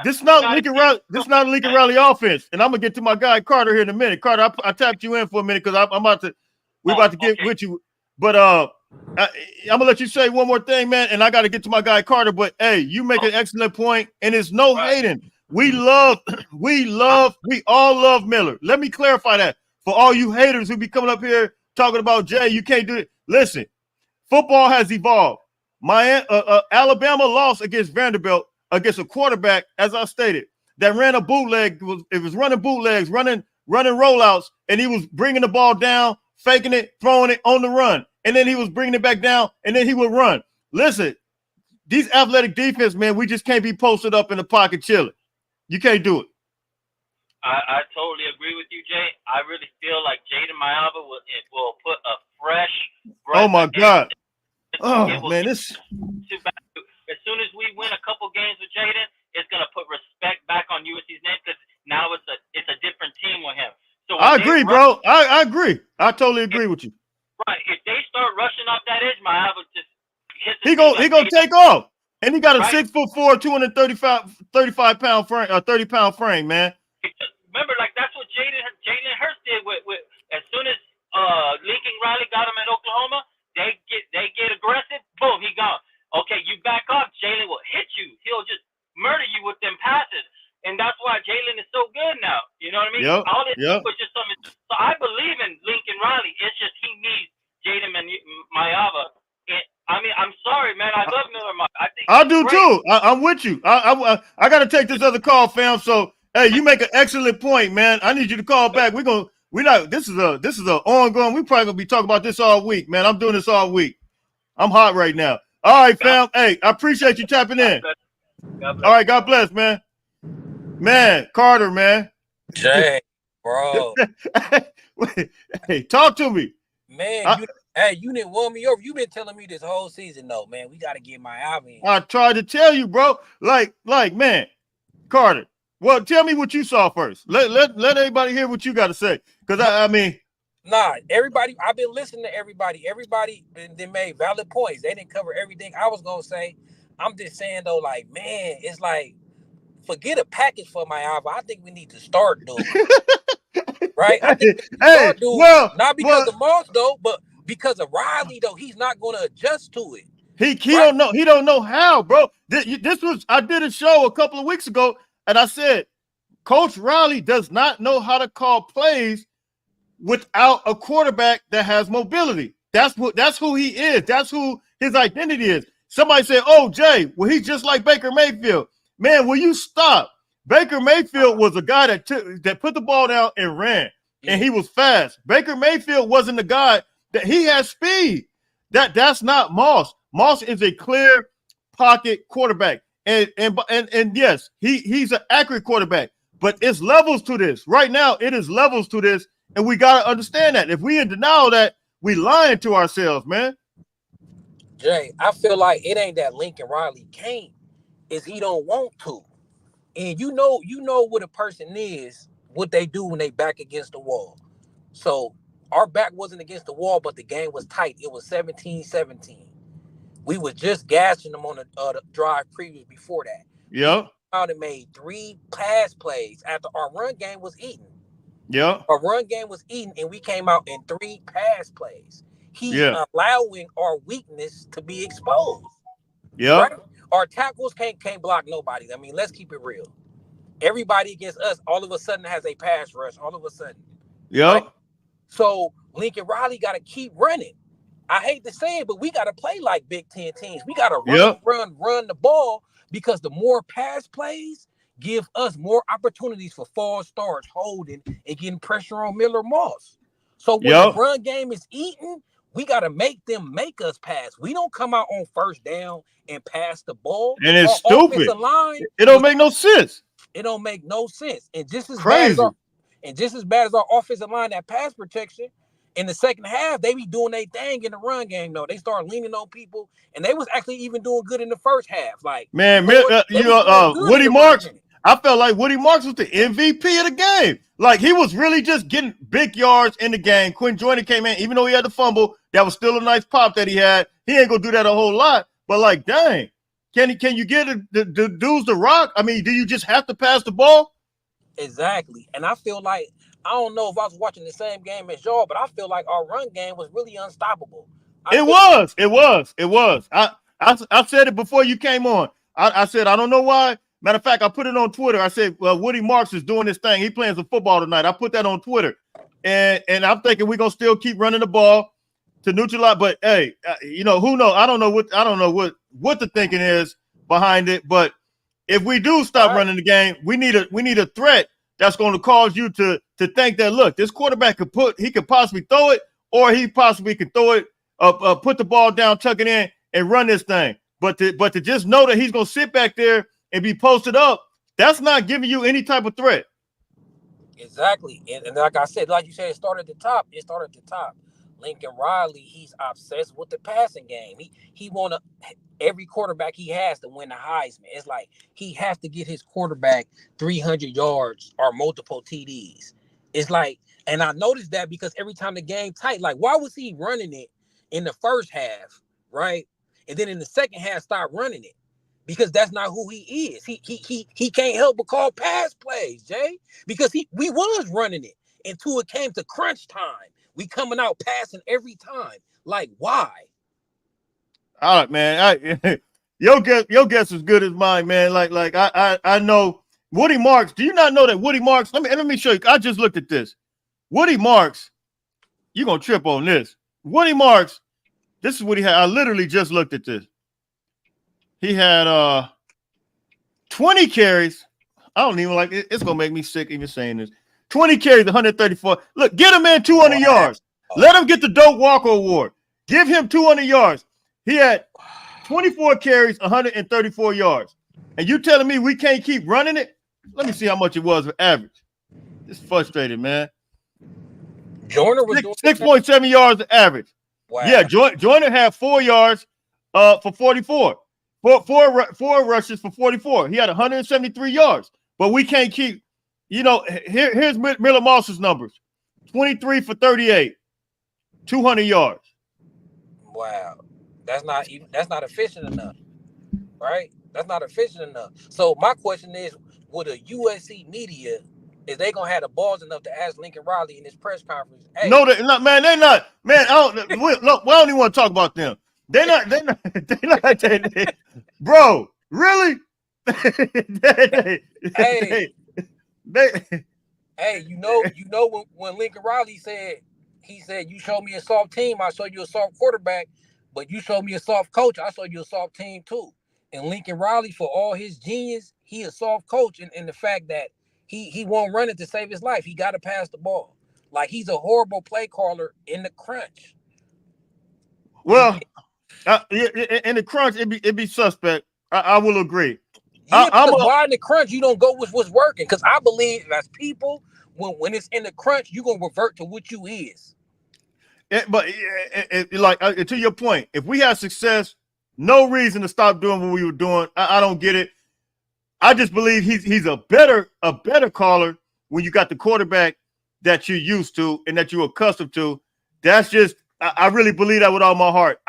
Lincoln Riley. This is not a Lincoln Riley offense. And I'm gonna get to my guy Carter here in a minute. Carter, I tapped you in for a minute because I'm about to. We're about to get with you, but I'm gonna let you say one more thing, man. And I got to get to my guy Carter. But hey, you make an excellent point, and it's no hating. We all love Miller. Let me clarify that for all you haters who be coming up here talking about Jay. You can't do it. Listen, football has evolved. Alabama lost against Vanderbilt against a quarterback, as I stated, that ran a bootleg. It was running bootlegs, running rollouts, and he was bringing the ball down, faking it, throwing it on the run, and then he was bringing it back down, and then he would run. Listen, these athletic defense, man, we just can't be posted up in the pocket chilling. You can't do it.
I totally agree with you, Jay. I really feel like Jaden Mayava will put a fresh.
Oh my God! Oh man, this.
As soon as we win a couple games with Jaden, it's gonna put respect back on USC's name because now it's a different team with him. So I agree,
bro. I agree. I totally agree with you.
Right. If they start rushing off that edge, Mayava just hits.
He gonna take off, and he got a 6'4", 235 pound frame, 30-pound frame, man.
Remember, like that's what Jalen Hurts did with as soon as Lincoln Riley got him at Oklahoma, they get aggressive, boom, he gone. Okay, you back up, Jalen will hit you. He'll just murder you with them passes, and that's why Jalen is so good now. You know what I mean?
Yep.
All this was just something. So I believe in Lincoln Riley. It's just he needs Jaden Mayava. I mean, I'm sorry, man. I love Miller.
I do too. I'm with you. I got to take this other call, fam. So. Hey, you make an excellent point, man. I need you to call back. This is a ongoing. We probably gonna be talking about this all week, man. I'm doing this all week. I'm hot right now. All right, fam. Hey, I appreciate you tapping in. All right, God bless, man. Man, Carter, man.
Jay, bro.
Hey, talk to me.
Man, you didn't won me over. You've been telling me this whole season, though, man. We gotta get Mayava in.
I tried to tell you, bro. Like, man, Carter. Well, tell me what you saw first. Let everybody hear what you got to say. Because, I mean.
Nah, everybody, I've been listening to everybody. Everybody they made valid points. They didn't cover everything I was going to say. I'm just saying, though, like, man, it's like, forget a package for Mayava. I think we need to start doing right? I think we start doing not because of Moss, though, but because of Riley, though. He's not going to adjust to it.
He don't know. He don't know how, bro. I did a show a couple of weeks ago. And I said, Coach Riley does not know how to call plays without a quarterback that has mobility. That's who he is. That's who his identity is. Somebody said, oh, Jay, well, he's just like Baker Mayfield. Man, will you stop? Baker Mayfield was a guy that put the ball down and ran, and he was fast. Baker Mayfield wasn't the guy that he had speed. That's not Moss. Moss is a clear pocket quarterback. And yes, he's an accurate quarterback. But it's levels to this. Right now, it is levels to this, and we gotta understand that. If we in denial of that, we lying to ourselves, man.
Jay, I feel like it ain't that Lincoln Riley can't, is he don't want to. And you know what a person is, what they do when they back against the wall. So our back wasn't against the wall, but the game was tight. It was 17-17. We were just gashing them on the drive previous before that. We
Yep.
out and made 3 pass plays after our run game was eaten.
Yep.
Our run game was eaten, and we came out in 3 pass plays. He's
Yeah.
allowing our weakness to be exposed.
Yep.
Right? Our tackles can't block nobody. I mean, let's keep it real. Everybody against us all of a sudden has a pass rush. All of a sudden.
Yep.
Right? So Lincoln Riley got to keep running. I hate to say it, but we got to play like Big Ten teams. We got to run the ball, because the more pass plays give us more opportunities for false starts, holding, and getting pressure on Miller Moss. So when the run game is eaten, we got to make them make us pass. We don't come out on first down and pass the ball.
And it's stupid. It don't make no sense.
It don't make no sense. And just as
crazy.
bad as our offensive line, that pass protection, in the second half, they be doing their thing in the run game, though. They start leaning on people, and they was actually even doing good in the first half. Like,
man, Woody Marks, I felt like Woody Marks was the MVP of the game. Like, he was really just getting big yards in the game. Quinn Joyner came in, even though he had the fumble, that was still a nice pop that he had. He ain't gonna do that a whole lot, but like, dang, can you get the dudes to rock? I mean, do you just have to pass the ball?
Exactly. And I feel like, I don't know if I was watching the same game as y'all, but I feel like our run game was really unstoppable.
It was. I said it before you came on. I said, I don't know why. Matter of fact, I put it on Twitter. I said, well, Woody Marks is doing this thing. He playing some football tonight. I put that on Twitter. And I'm thinking we're going to still keep running the ball to neutralize. But, hey, who knows? I don't know what the thinking is behind it. But if we do stop running the game, we need a threat that's going to cause you to think that, look, this quarterback he could possibly throw it, or he possibly could throw it, put the ball down, tuck it in, and run this thing. But to just know that he's going to sit back there and be posted up, that's not giving you any type of threat.
Exactly. And like I said, like you said, it started at the top. Lincoln Riley, he's obsessed with the passing game. He want every quarterback he has to win the Heisman. It's like he has to get his quarterback 300 yards or multiple TDs. It's like, and I noticed that because every time the game tight, like, why was he running it in the first half, right? And then in the second half, start running it, because that's not who he is. He can't help but call pass plays, Jay, because we was running it until it came to crunch time. We coming out passing every time. Like, why?
All right, man. Your guess is good as mine, man. Like I know Woody Marks. Do you not know that Woody Marks? Let me show you. I just looked at this. Woody Marks, you're gonna trip on this. Woody Marks, this is what he had. I literally just looked at this. He had 20 carries. I don't even like it. It's gonna make me sick even saying this. 20 carries, 134. Look, get him in 200 yards. Let him get the Doak Walker Award. Give him 200 yards. He had 24 carries, 134 yards. And you telling me we can't keep running it? Let me see how much it was for average. It's frustrated, man.
Joyner was
6.7 yards average.
Wow.
Yeah, Joyner had 4 yards for 44. Four rushes for 44. He had 173 yards. But we can't keep, here's Miller Moss's numbers. 23 for 38, 200 yards.
Wow. That's not efficient enough, right? That's not efficient enough. So my question is, would a USC media, is they gonna have the balls enough to ask Lincoln Riley in this press conference? Hey,
no, they're not, man. They're not, man. We don't even want to talk about them. They're not. Bro, really?
Hey, you know when Lincoln Riley said, you show me a soft team, I show you a soft quarterback, but you show me a soft coach, I show you a soft team too. And Lincoln Riley, for all his genius, he a soft coach in the fact that he won't run it to save his life. He got to pass the ball. Like, he's a horrible play caller in the crunch.
Well, in the crunch, it'd be suspect. I will agree.
Yeah, because why in the crunch you don't go with what's working? Because I believe as people, when it's in the crunch, you're gonna revert to what you is.
But to your point, if we have success, no reason to stop doing what we were doing. I don't get it. I just believe he's a better caller when you got the quarterback that you're used to and that you're accustomed to. That's just I really believe that with all my heart.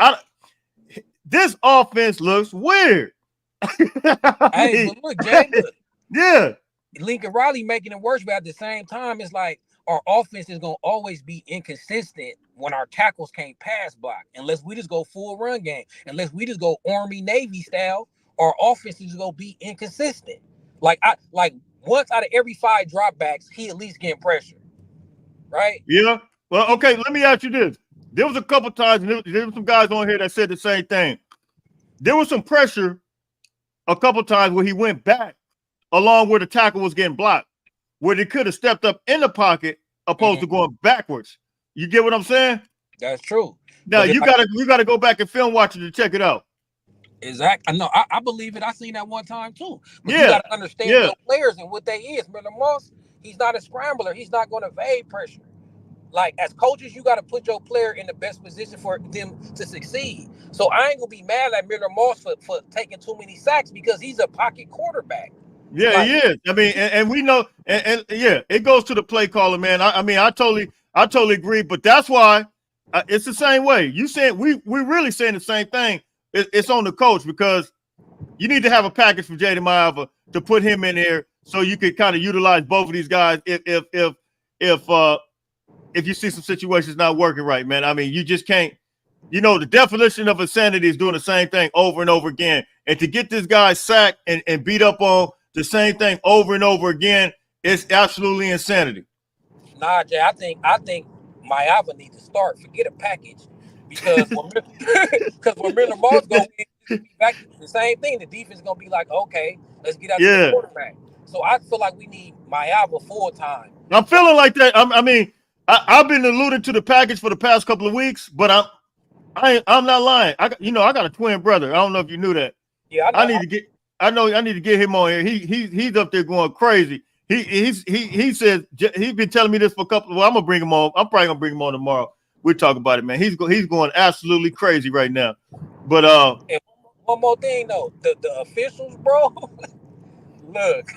This offense looks weird.
Hey, but look, Jay, look.
Yeah.
Lincoln Riley making it worse, but at the same time, it's like our offense is gonna always be inconsistent when our tackles can't pass block, unless we just go full run game, unless we just go Army Navy style. Our offense is gonna be inconsistent. Like once out of every 5 dropbacks, he at least getting pressure, right?
Yeah. Well, okay. Let me ask you this: there was a couple times, and there were some guys on here that said the same thing. There was some pressure a couple times where he went back along where the tackle was getting blocked, where they could have stepped up in the pocket opposed to going backwards. You get what I'm saying?
That's true.
Now you gotta go back and film watch it to check it out.
Exactly. No, I believe it. I seen that one time too. But you gotta understand your players and what they is. Miller Moss, he's not a scrambler. He's not going to evade pressure. Like as coaches, you got to put your player in the best position for them to succeed. So I ain't gonna be mad at Miller Moss for taking too many sacks because he's a pocket quarterback.
Yeah, like, he is. I mean, and we know, and yeah, it goes to the play caller, man. I mean, I totally agree. But that's why it's the same way. You saying we're really saying the same thing. It's on the coach because you need to have a package for Jaden Maiava to put him in there so you can kind of utilize both of these guys if you see some situations not working right, man. I mean, you just can't. You know, the definition of insanity is doing the same thing over and over again. And to get this guy sacked and beat up on the same thing over and over again, it's absolutely insanity.
Nah, Jay, I think Maiava needs to start. Forget a package. Because when Miller Moss goes in, back the same thing. The defense is gonna be like, okay, let's get out to the quarterback. So I feel like we need Maiava full time.
I'm feeling like that. I mean, I've been alluding to the package for the past couple of weeks, but I'm not lying. I got a twin brother. I don't know if you knew that.
Yeah,
I need to get him on here. He's up there going crazy. He says he's been telling me this for a couple. Well, I'm gonna bring him on. I'm probably gonna bring him on tomorrow. We'll talk about it, man. He's going absolutely crazy right now. But
and one more thing though, the officials, bro. Look,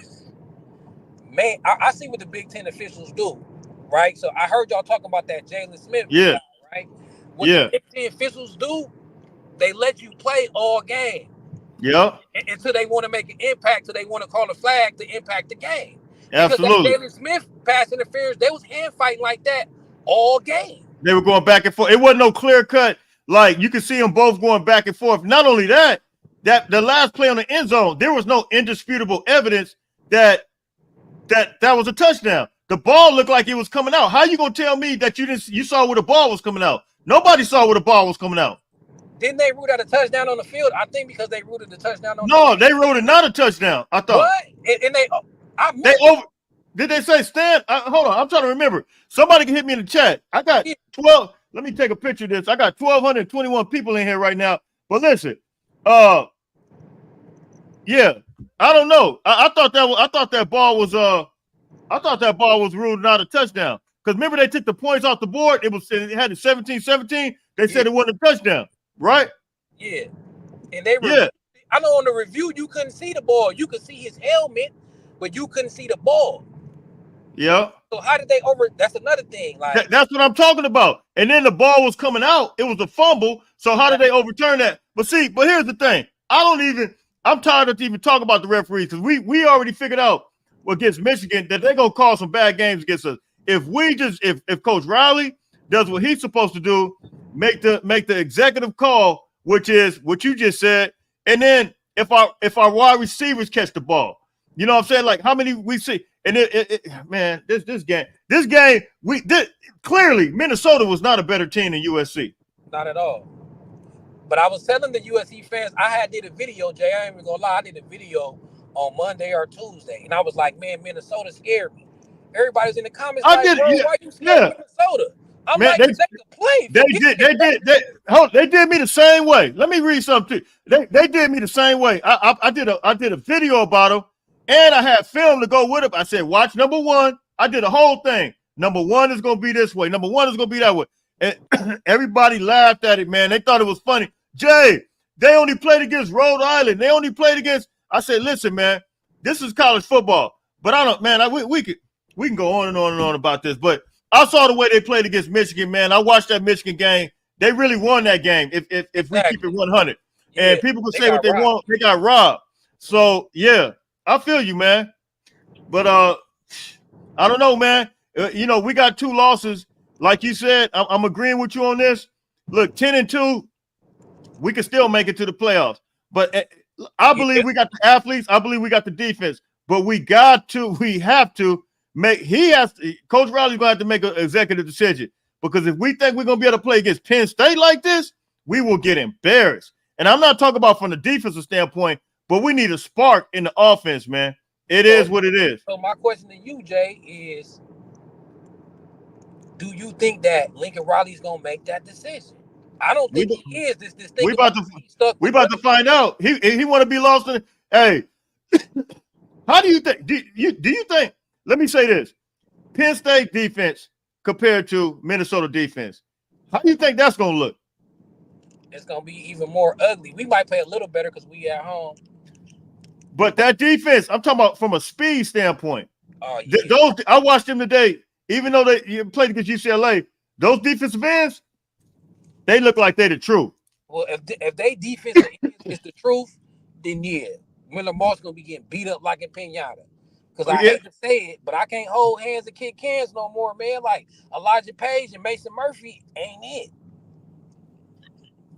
man, I see what the Big Ten officials do, right? So I heard y'all talking about that Jalen Smith, guy, right? What the Big Ten officials do, they let you play all game.
Yeah.
Until they want to make an impact, so they want to call a flag to impact the game.
Absolutely.
Because that Jalen Smith pass interference, they was hand fighting like that all game.
They were going back and forth. It wasn't no clear cut. Like you could see them both going back and forth. Not only that the last play on the end zone, there was no indisputable evidence that was a touchdown. The ball looked like it was coming out. How you gonna tell me that you saw where the ball was coming out? Nobody saw where the ball was coming out.
Didn't they rule out a touchdown on the field? I think because they ruled the touchdown on
the field. No, they ruled it not a touchdown. I thought.
What? And
did they say stand? Hold on, I'm trying to remember. Somebody can hit me in the chat. I got 12. Let me take a picture of this. I got 1,221 people in here right now. But listen, yeah, I don't know. I thought that ball was ruled not a touchdown. Because remember they took the points off the board. It had it 17-17. They said it wasn't a touchdown, right?
Yeah, and they I know on the review you couldn't see the ball. You could see his helmet, but you couldn't see the ball.
Yeah.
So how did they that's another thing. Like
that's what I'm talking about. And then the ball was coming out. It was a fumble. So how did they overturn that? But here's the thing. I'm tired of even talking about the referees because we already figured out against Michigan that they're gonna call some bad games against us. If Coach Riley does what he's supposed to do, make the executive call, which is what you just said, and then if our wide receivers catch the ball, you know what I'm saying? Like how many we see. And man, this game, clearly Minnesota was not a better team than USC.
Not at all. But I was telling the USC fans, I did a video, Jay. I ain't even gonna lie, I did a video on Monday or Tuesday, and I was like, man, Minnesota scared me. Everybody's in the comments why you scared of Minnesota? I'm
Man,
like, they could play.
They did me the same way. Let me read something to you. They did me the same way. I did a video about them, and I had film to go with it. I said, watch number one. I did a whole thing. Number one is gonna be this way. Number one is gonna be that way. And everybody laughed at it, man. They thought it was funny. Jay, they only played against Rhode Island. They only played against. I said, listen, man, this is college football. But I don't, man. We can go on and on and on about this, but I saw the way they played against Michigan, man. I watched that Michigan game. They really won that game if we keep it 100.
Yeah,
and people can say what they want. They got robbed. So, yeah, I feel you, man. But I don't know, man. We got 2 losses. Like you said, I'm agreeing with you on this. Look, 10-2, we can still make it to the playoffs. But I believe we got the athletes. I believe we got the defense. But we have to Coach Riley's gonna have to make an executive decision, because if we think we're gonna be able to play against Penn State like this, we will get embarrassed. And I'm not talking about from the defensive standpoint, but we need a spark in the offense, man. It is what it is.
So my question to you, Jay, is do you think that Lincoln Riley's gonna make that decision? I don't think he is. This thing
we about to find out. He want to be lost in. Hey, how do you think? Do you think? Let me say this: Penn State defense compared to Minnesota defense. How do you think that's gonna look?
It's gonna be even more ugly. We might play a little better because we at home.
But that defense, I'm talking about from a speed standpoint.
Yeah.
I watched them today. Even though they played against UCLA, those defensive ends, they look like they're the truth.
Well, if they defense is the truth, then yeah, Miller Moss gonna be getting beat up like in Pinata. Because I hate to say it, but I can't hold hands and kick cans no more, man. Like Elijah Page and Mason Murphy ain't it.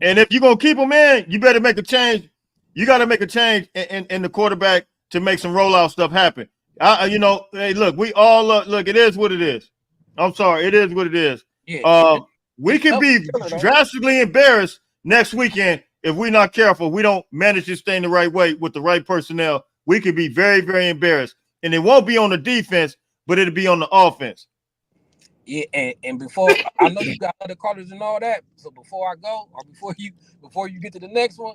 And if you're gonna keep them in, you better make a change. You got to make a change in the quarterback to make some rollout stuff happen. Hey, look, we all look. It is what it is. I'm sorry, it is what it is.
Yeah.
We can be drastically embarrassed next weekend if we're not careful. We don't manage this thing the right way with the right personnel. We could be very, very embarrassed, and it won't be on the defense, but it'll be on the offense.
Yeah, and before I know you got other callers and all that. So before I go, or before you get to the next one,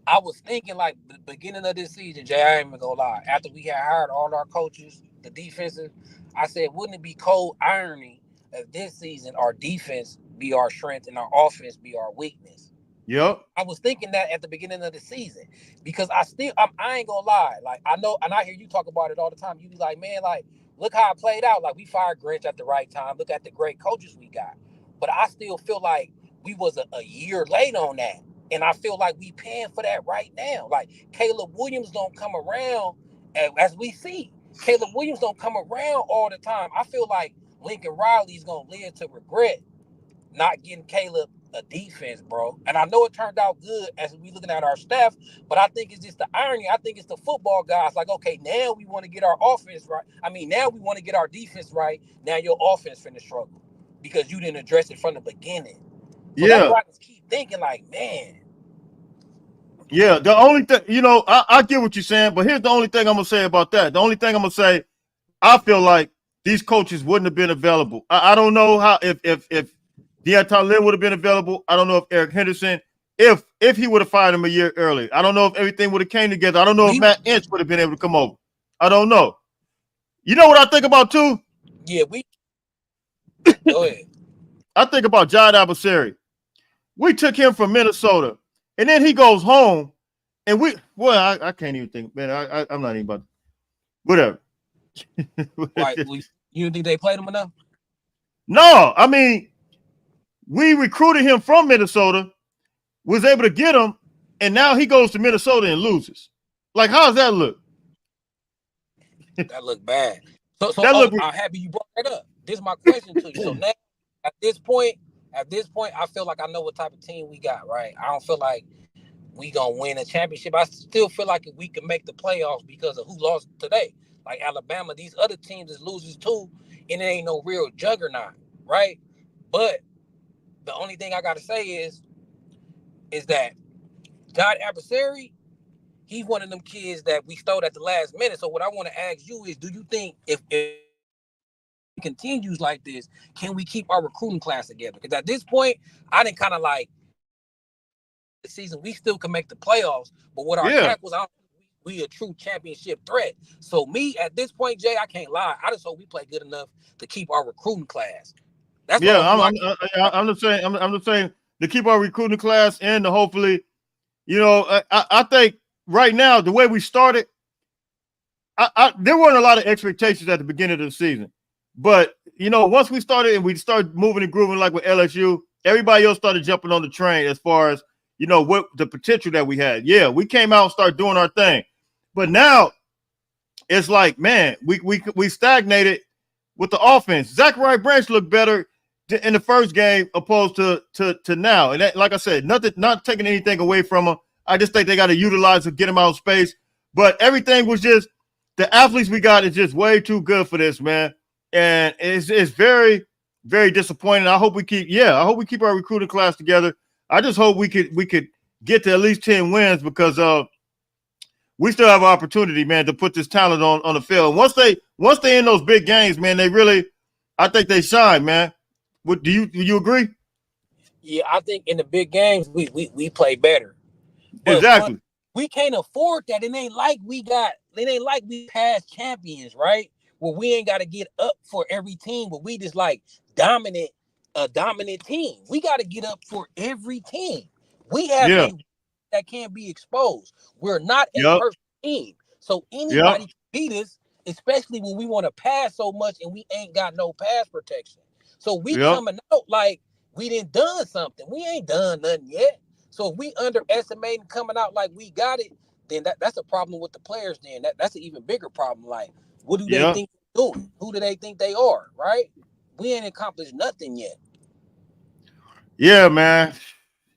I was thinking like the beginning of this season, Jay, I ain't even gonna lie. After we had hired all our coaches, the defensive, I said, wouldn't it be cold irony if this season our defense be our strength and our offense be our weakness?
Yep.
I was thinking that at the beginning of the season because I ain't gonna lie. Like I know, and I hear you talk about it all the time. You be like, man, like look how it played out. Like we fired Grinch at the right time. Look at the great coaches we got. But I still feel like we was a year late on that. And I feel like we paying for that right now. Like Caleb Williams don't come around as we see. Caleb Williams don't come around all the time. I feel like Lincoln Riley's gonna live to regret not getting Caleb a defense, bro. And I know it turned out good as we looking at our staff, but I think it's just the irony. I think it's the football guys like, okay, now we want to get our offense right. I mean, now we want to get our defense right. Now your offense finna struggle because you didn't address it from the beginning. So that's why I just keep thinking like, man.
Yeah, the only thing, I get what you're saying, but here's the only thing I'm going to say about that. The only thing I'm going to say, I feel like these coaches wouldn't have been available. I don't know how, if Deontay Lynn would have been available. I don't know if Eric Henderson, if he would have fired him a year early. I don't know if everything would have came together. I don't know if Matt Inch would have been able to come over. I don't know. You know what I think about too?
Yeah, go ahead.
I think about John Abasari. We took him from Minnesota, and then he goes home, and I can't even think, man. I'm not even about whatever.
Right, you don't think they played him enough?
No, I mean, we recruited him from Minnesota, was able to get him, and now he goes to Minnesota and loses. Like, how does that look?
That look bad. So I'm happy you brought that up. This is my question to you. So now, at this point, I feel like I know what type of team we got, right? I don't feel like we gonna win a championship. I still feel like we can make the playoffs because of who lost today. Like Alabama, these other teams is losers too, and it ain't no real juggernaut, right? But the only thing I gotta say is that John Abasari, he's one of them kids that we stole at the last minute. So what I want to ask you is, do you think if continues like this, can we keep our recruiting class together? Because at this point, I didn't kind of like the season. We still can make the playoffs, but with our
Yeah.
tackles, we a true championship threat. So me at this point, Jay, I can't lie. I just hope we play good enough to keep our recruiting class. That's the
Yeah,
only
I'm just saying. I'm just saying to keep our recruiting class and to hopefully, I think right now the way we started, there weren't a lot of expectations at the beginning of the season, but once we started and we started moving and grooving like with LSU, everybody else started jumping on the train as far as what the potential that we had. Yeah, we came out and started doing our thing, but now it's like, man, we stagnated with the offense. Zachariah Branch looked better in the first game opposed to now. And that, like I said, not taking anything away from him. I just think they got to utilize to get him out of space. But everything was just the athletes we got is just way too good for this, man. And it's very, very disappointing. I hope we keep our recruiting class together. I just hope we could get to at least 10 wins because we still have an opportunity, man, to put this talent on the field. Once they in those big games, man, I think they shine, man. Do you agree?
Yeah, I think in the big games we play better. But
Exactly.
we can't afford that. It ain't like we past champions, right? Where we ain't got to get up for every team, but we just like a dominant team. We got to get up for every team. We have
Yeah.
that can't be exposed. We're not a
Yep.
perfect team. So
Yep.
anybody can beat us, especially when we want to pass so much and we ain't got no pass protection. So we
Yep.
coming out like we done done something. We ain't done nothing yet. So if we underestimating coming out like we got it, then that's a problem with the players. Then that's an even bigger problem. Like, what do they
Yep.
think they're doing? Who do they think they are? Right? We ain't accomplished nothing yet.
Yeah, man.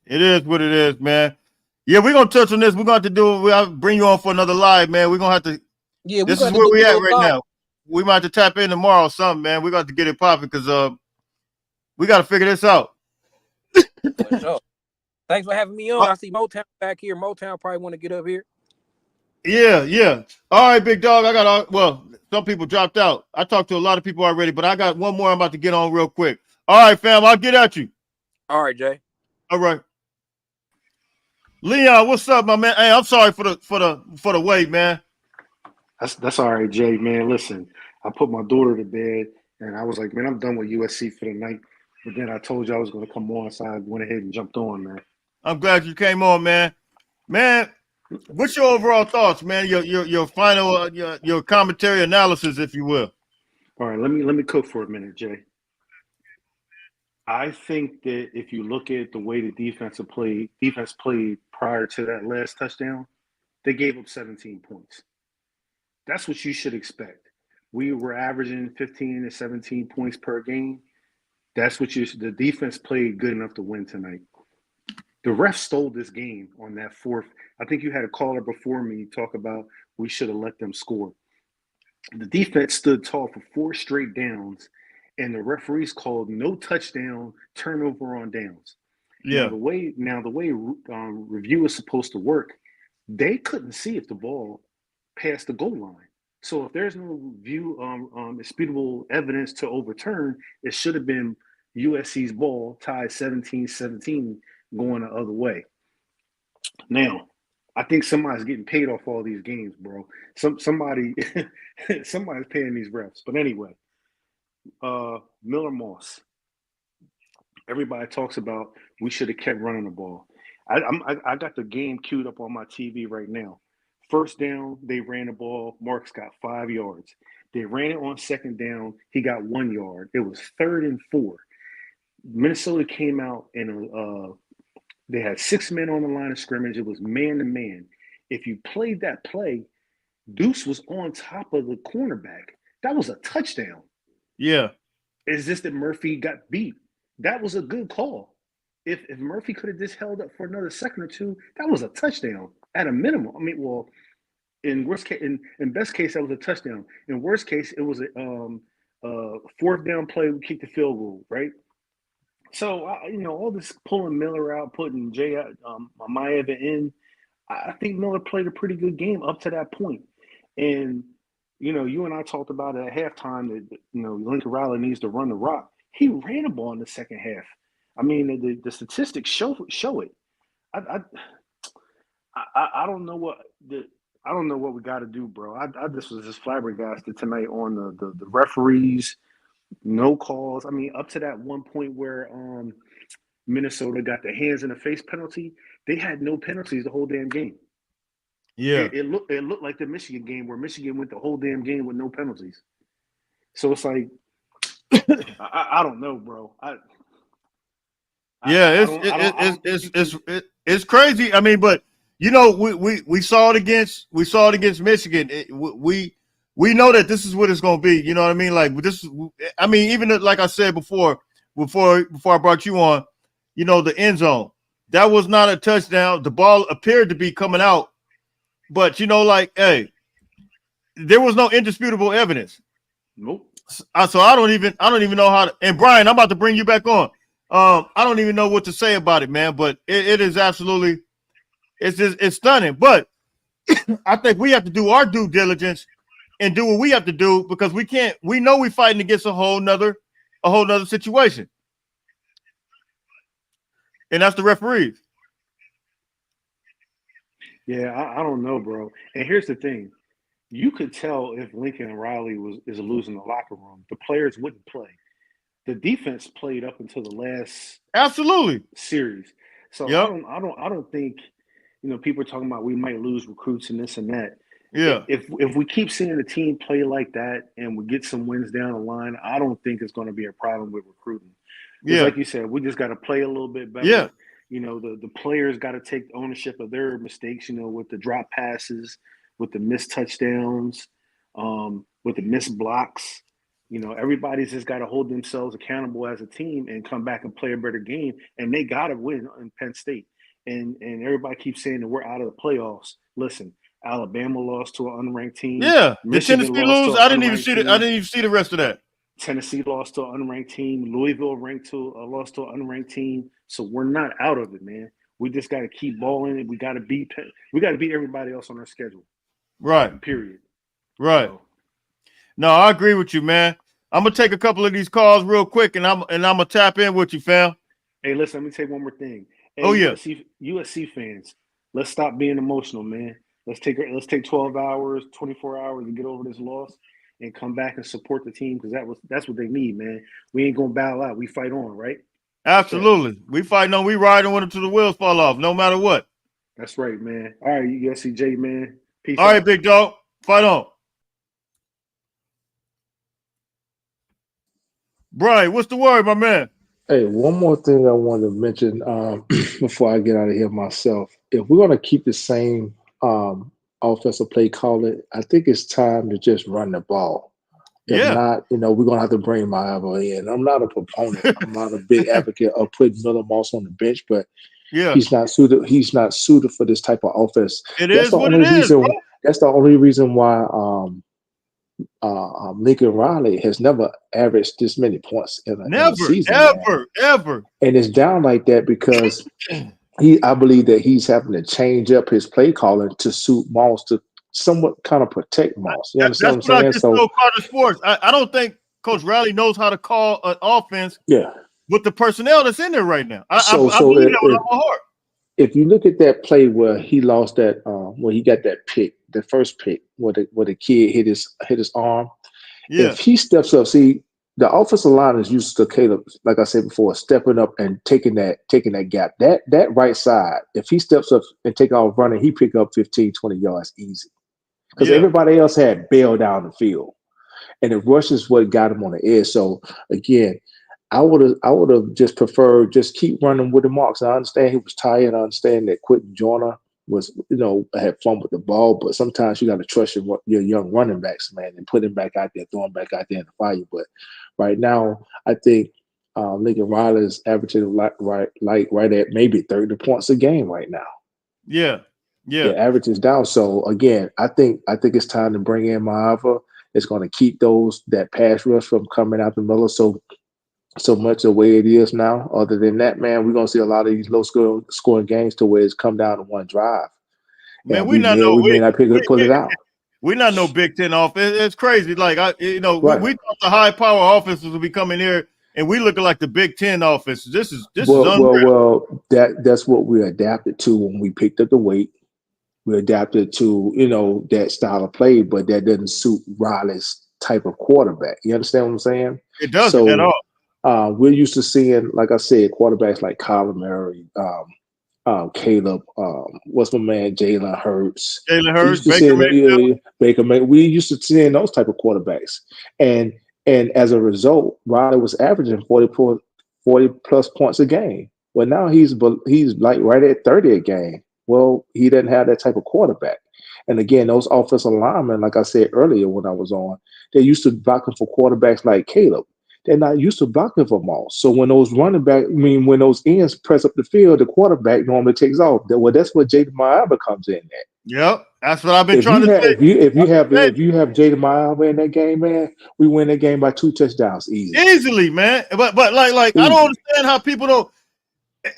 It is what it is, man. Yeah, we're gonna touch on this. We're gonna have to we'll bring you on for another live, man. We're gonna have to.
Yeah, we
This is
got to
where
do
we
a
at
little
right
live
now. We might have to tap in tomorrow or something, man. We got to get it popping because we got to figure this out.
for sure. Thanks for having me on. I see Motown back here. Motown probably want to get up here.
Yeah. All right, big dog. Some people dropped out. I talked to a lot of people already, but I got one more I'm about to get on real quick. All right, fam. I'll get at you.
All right, Jay.
All right. Leon, what's up, my man? Hey, I'm sorry for the wait, man.
That's all right, Jay, man. Listen, I put my daughter to bed and I was like, man, I'm done with USC for the night. But then I told you I was going to come on, so I went ahead and jumped on, man.
I'm glad you came on, man. Man, what's your overall thoughts, man? Your final your commentary analysis, if you will.
All right, let me cook for a minute, Jay. I think that if you look at the way the defense played prior to that last touchdown, they gave up 17 points. That's what you should expect. We were averaging 15 to 17 points per game. That's what the defense played good enough to win tonight. The ref stole this game on that fourth. I think you had a caller before me talk about we should have let them score. The defense stood tall for 4 straight downs, and the referees called no touchdown, turnover on downs. Now
Yeah.
the way review is supposed to work, they couldn't see if the ball passed the goal line. So if there's no view disputable evidence to overturn, it should have been USC's ball tied 17-17 going the other way. Now, I think somebody's getting paid off all these games, bro. Somebody's paying these refs. But anyway, Miller Moss. Everybody talks about we should have kept running the ball. I got the game queued up on my TV right now. First down, they ran the ball. Marks got 5 yards. They ran it on second down. He got 1 yard. It was 3rd and 4. Minnesota came out and they had 6 men on the line of scrimmage. It was man to man. If you played that play, Deuce was on top of the cornerback. That was a touchdown.
Yeah.
It's just that Murphy got beat. That was a good call. If Murphy could have just held up for another second or two, that was a touchdown at a minimum. I mean, well, in worst case, in best case, that was a touchdown. In worst case, it was a fourth down play. We kicked the field goal, right? So all this pulling Miller out, putting Jay Maeva in. I think Miller played a pretty good game up to that point, and you know, you and I talked about it at halftime that Lincoln Riley needs to run the rock. He ran the ball in the second half. I mean, the statistics show it. I don't know what we got to do, bro. I just was just flabbergasted tonight on the referees, no calls. I mean, up to that one point where Minnesota got the hands in the face penalty, they had no penalties the whole damn game.
Yeah.
It looked like the Michigan game where Michigan went the whole damn game with no penalties. So it's like I don't know, bro.
It's crazy. I mean, but you know, we saw it against Michigan. We know that this is what it's going to be. You know what I mean? Like this. I mean, even like I said before I brought you on, you know, the end zone, that was not a touchdown. The ball appeared to be coming out, but you know, like, hey, there was no indisputable evidence.
Nope.
So I don't even know how to. And Brian, I'm about to bring you back on. I don't even know what to say about it, man. But it is absolutely, it's stunning. But I think we have to do our due diligence and do what we have to do because we can't. We know we're fighting against a whole nother situation, and that's the referees.
Yeah, I don't know, bro. And here's the thing: you could tell if Lincoln Riley is losing the locker room, the players wouldn't play. The defense played up until the last
Absolutely
series. So
Yep.
I don't think, people are talking about we might lose recruits and this and that.
Yeah.
If we keep seeing the team play like that and we get some wins down the line, I don't think it's going to be a problem with recruiting. Because
Yeah.
like you said, we just got to play a little bit better.
Yeah.
The players got to take ownership of their mistakes, with the drop passes, with the missed touchdowns, with the missed blocks. Everybody's just got to hold themselves accountable as a team and come back and play a better game. And they got to win in Penn State. And everybody keeps saying that we're out of the playoffs. Listen, Alabama lost to an unranked team.
Yeah. Did
Michigan
Tennessee
lost
lose?
to
I
an
didn't even
unranked
see
team.
I didn't even see the rest of that.
Tennessee lost to an unranked team. Louisville lost to an unranked team. So we're not out of it, man. We just got to keep balling. We got to beat everybody else on our schedule.
Right.
Period.
Right.
So,
no, I agree with you, man. I'm gonna take a couple of these calls real quick, and I'm gonna tap in with you, fam.
hey, listen, let me say one more thing. Hey,
Oh yeah,
USC fans, let's stop being emotional, man. Let's take 12 hours, 24 hours to get over this loss and come back and support the team because that's what they need, man. We ain't gonna battle out. We fight on, right?
absolutely. We fighting on. We riding with them till the wheels fall off, no matter what.
That's right, man. All right, USCJ, man. Peace
All
out.
right, big dog. Fight on. Brian, what's the word, my man?
Hey, one more thing I want to mention before I get out of here myself. If we're going to keep the same offensive play calling, I think it's time to just run the ball. If
Yeah.
not, we're going to have to bring Maeva in. I'm not a proponent. I'm not a big advocate of putting Miller Moss on the bench, but
Yeah.
he's not suited. He's not suited for this type of offense.
It is what it is, bro.
That's the only reason why Lincoln Riley has never averaged this many points in a season.
Ever.
And it's down like that because I believe that he's having to change up his play calling to suit Moss to somewhat kind of protect Moss. You understand
That's
what I'm
what I
saying?
just told Carter Sports. I don't think Coach Riley knows how to call an offense with the personnel that's in there right now. I believe that with all my heart.
If you look at that play where he lost that, where he got that pick, the first pick, where the kid hit his arm.
Yeah.
If he steps up, see, the offensive line is used to Caleb, like I said before, stepping up and taking that gap. That right side, if he steps up and take off running, he pick up 15, 20 yards easy. Because everybody else had bailed down the field. And the rush is what got him on the edge. So again, I would have just preferred just keep running with the marks. I understand he was tired. I understand that Quentin Joyner was, had fun with the ball, but sometimes you got to trust your young running backs, man, and put him back out there, throw him back out there in the fire. But right now, I think Lincoln Riley is averaging right at maybe 30 points a game right now.
Yeah.
The average is down. So again, I think it's time to bring in Maeva. It's going to keep that pass rush from coming out the middle so much the way it is now. Other than that, man, we're gonna see a lot of these low scoring games to where it's come down to one drive.
Man,
And
we
may not pull it out.
We're not no Big Ten offense. It's crazy. Like we
Right.
thought the high power offenses would be coming here, and we looking like the Big Ten offense. This is unreal.
Well. That's what we adapted to when we picked up the weight. We adapted to that style of play, but that doesn't suit Riley's type of quarterback. You understand what I'm saying?
It doesn't at all.
We're used to seeing, like I said, quarterbacks like Kyler Murray, Caleb, what's my man, Jalen Hurts.
Jalen
We
Hurts,
used to
Baker Mayfield.
seeing Baker Mayfield. We used to seeing those type of quarterbacks, and as a result, Riley was averaging 40 plus points a game. Well, now he's like right at 30 a game. Well, he doesn't have that type of quarterback. And again, those offensive linemen, like I said earlier when I was on, they used to blocking for quarterbacks like Caleb. They're not used to blocking for Moss. So when those when those ends press up the field, the quarterback normally takes off. Well, that's what Jaden Miaba comes in at.
Yep, that's what I've been trying to say.
If you have Jaden Miaba in that game, man, we win that game by 2 touchdowns
easily, man. But like I don't understand how people don't.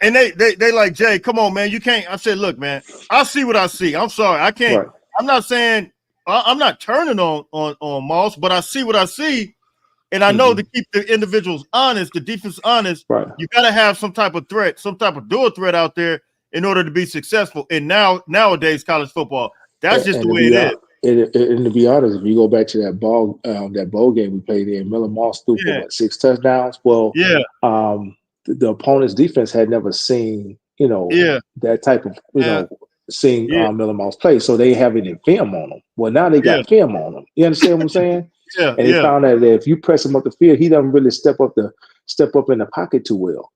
And they like, Jay, come on, man. You can't. I said, look, man, I see what I see. I'm sorry. I can't. Right. I'm not saying I'm not turning on Moss, but I see what I see. And I know to keep the individuals honest, the defense honest,
right.
You got to have some type of threat, some type of dual threat out there in order to be successful. And nowadays, college football, that's just the way it is.
And to be honest, if you go back to that bowl game we played in, Miller Moss threw for 6 touchdowns. Well, the opponent's defense had never seen, that type of, seeing Miller Moss play. So they have it in film on him. Well, now they got film on him. You understand what I'm saying? And they found out that if you press him up the field, he doesn't really step up in the pocket too well.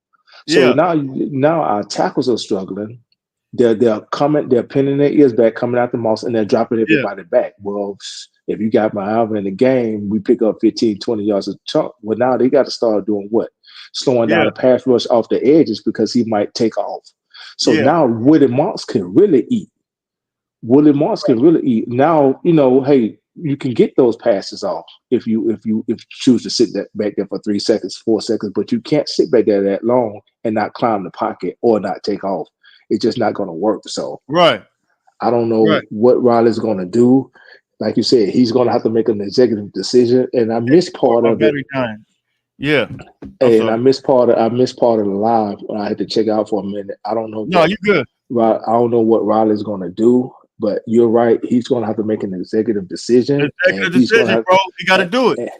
So now our tackles are struggling. They're pinning their ears back, coming out the Moss, and they're dropping everybody back. Well, if you got my Alvin in the game, we pick up 15, 20 yards a chunk. Well, now they got to start doing what? Slowing down the pass rush off the edges because he might take off. So now Willie Moss can really eat. Now, hey, you can get those passes off if you choose to sit back there for 3 seconds, 4 seconds, but you can't sit back there that long and not climb the pocket or not take off. It's just not going to work. So I don't know what Riley's going to do. Like you said, he's going to have to make an executive decision, and I missed part of it.
Yeah,
and I missed part of the live when I had to check out for a minute. I don't know.
No, you're good.
I don't know what Riley's going to do. But you're right. He's going to have to make an executive decision.
Bro. He got to do it.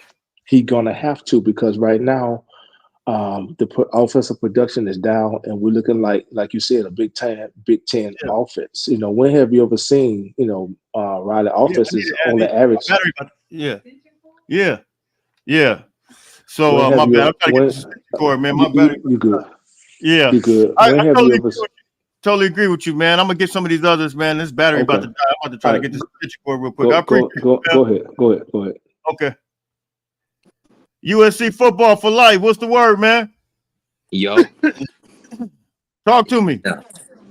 He's going to have to, because right now the offensive production is down, and we're looking like you said, a Big Ten offense. When have you ever seen Riley offenses on the average?
Yeah. So my bad. I'm trying to get this record, man. My bad.
You good?
Yeah,
you good.
Totally agree with you, man. I'm gonna get some of these others, man. This battery about to die. I'm about to try to get this picture cord real quick. I appreciate it.
Go ahead.
Okay. USC football for life. What's the word, man?
Yo.
Talk to me.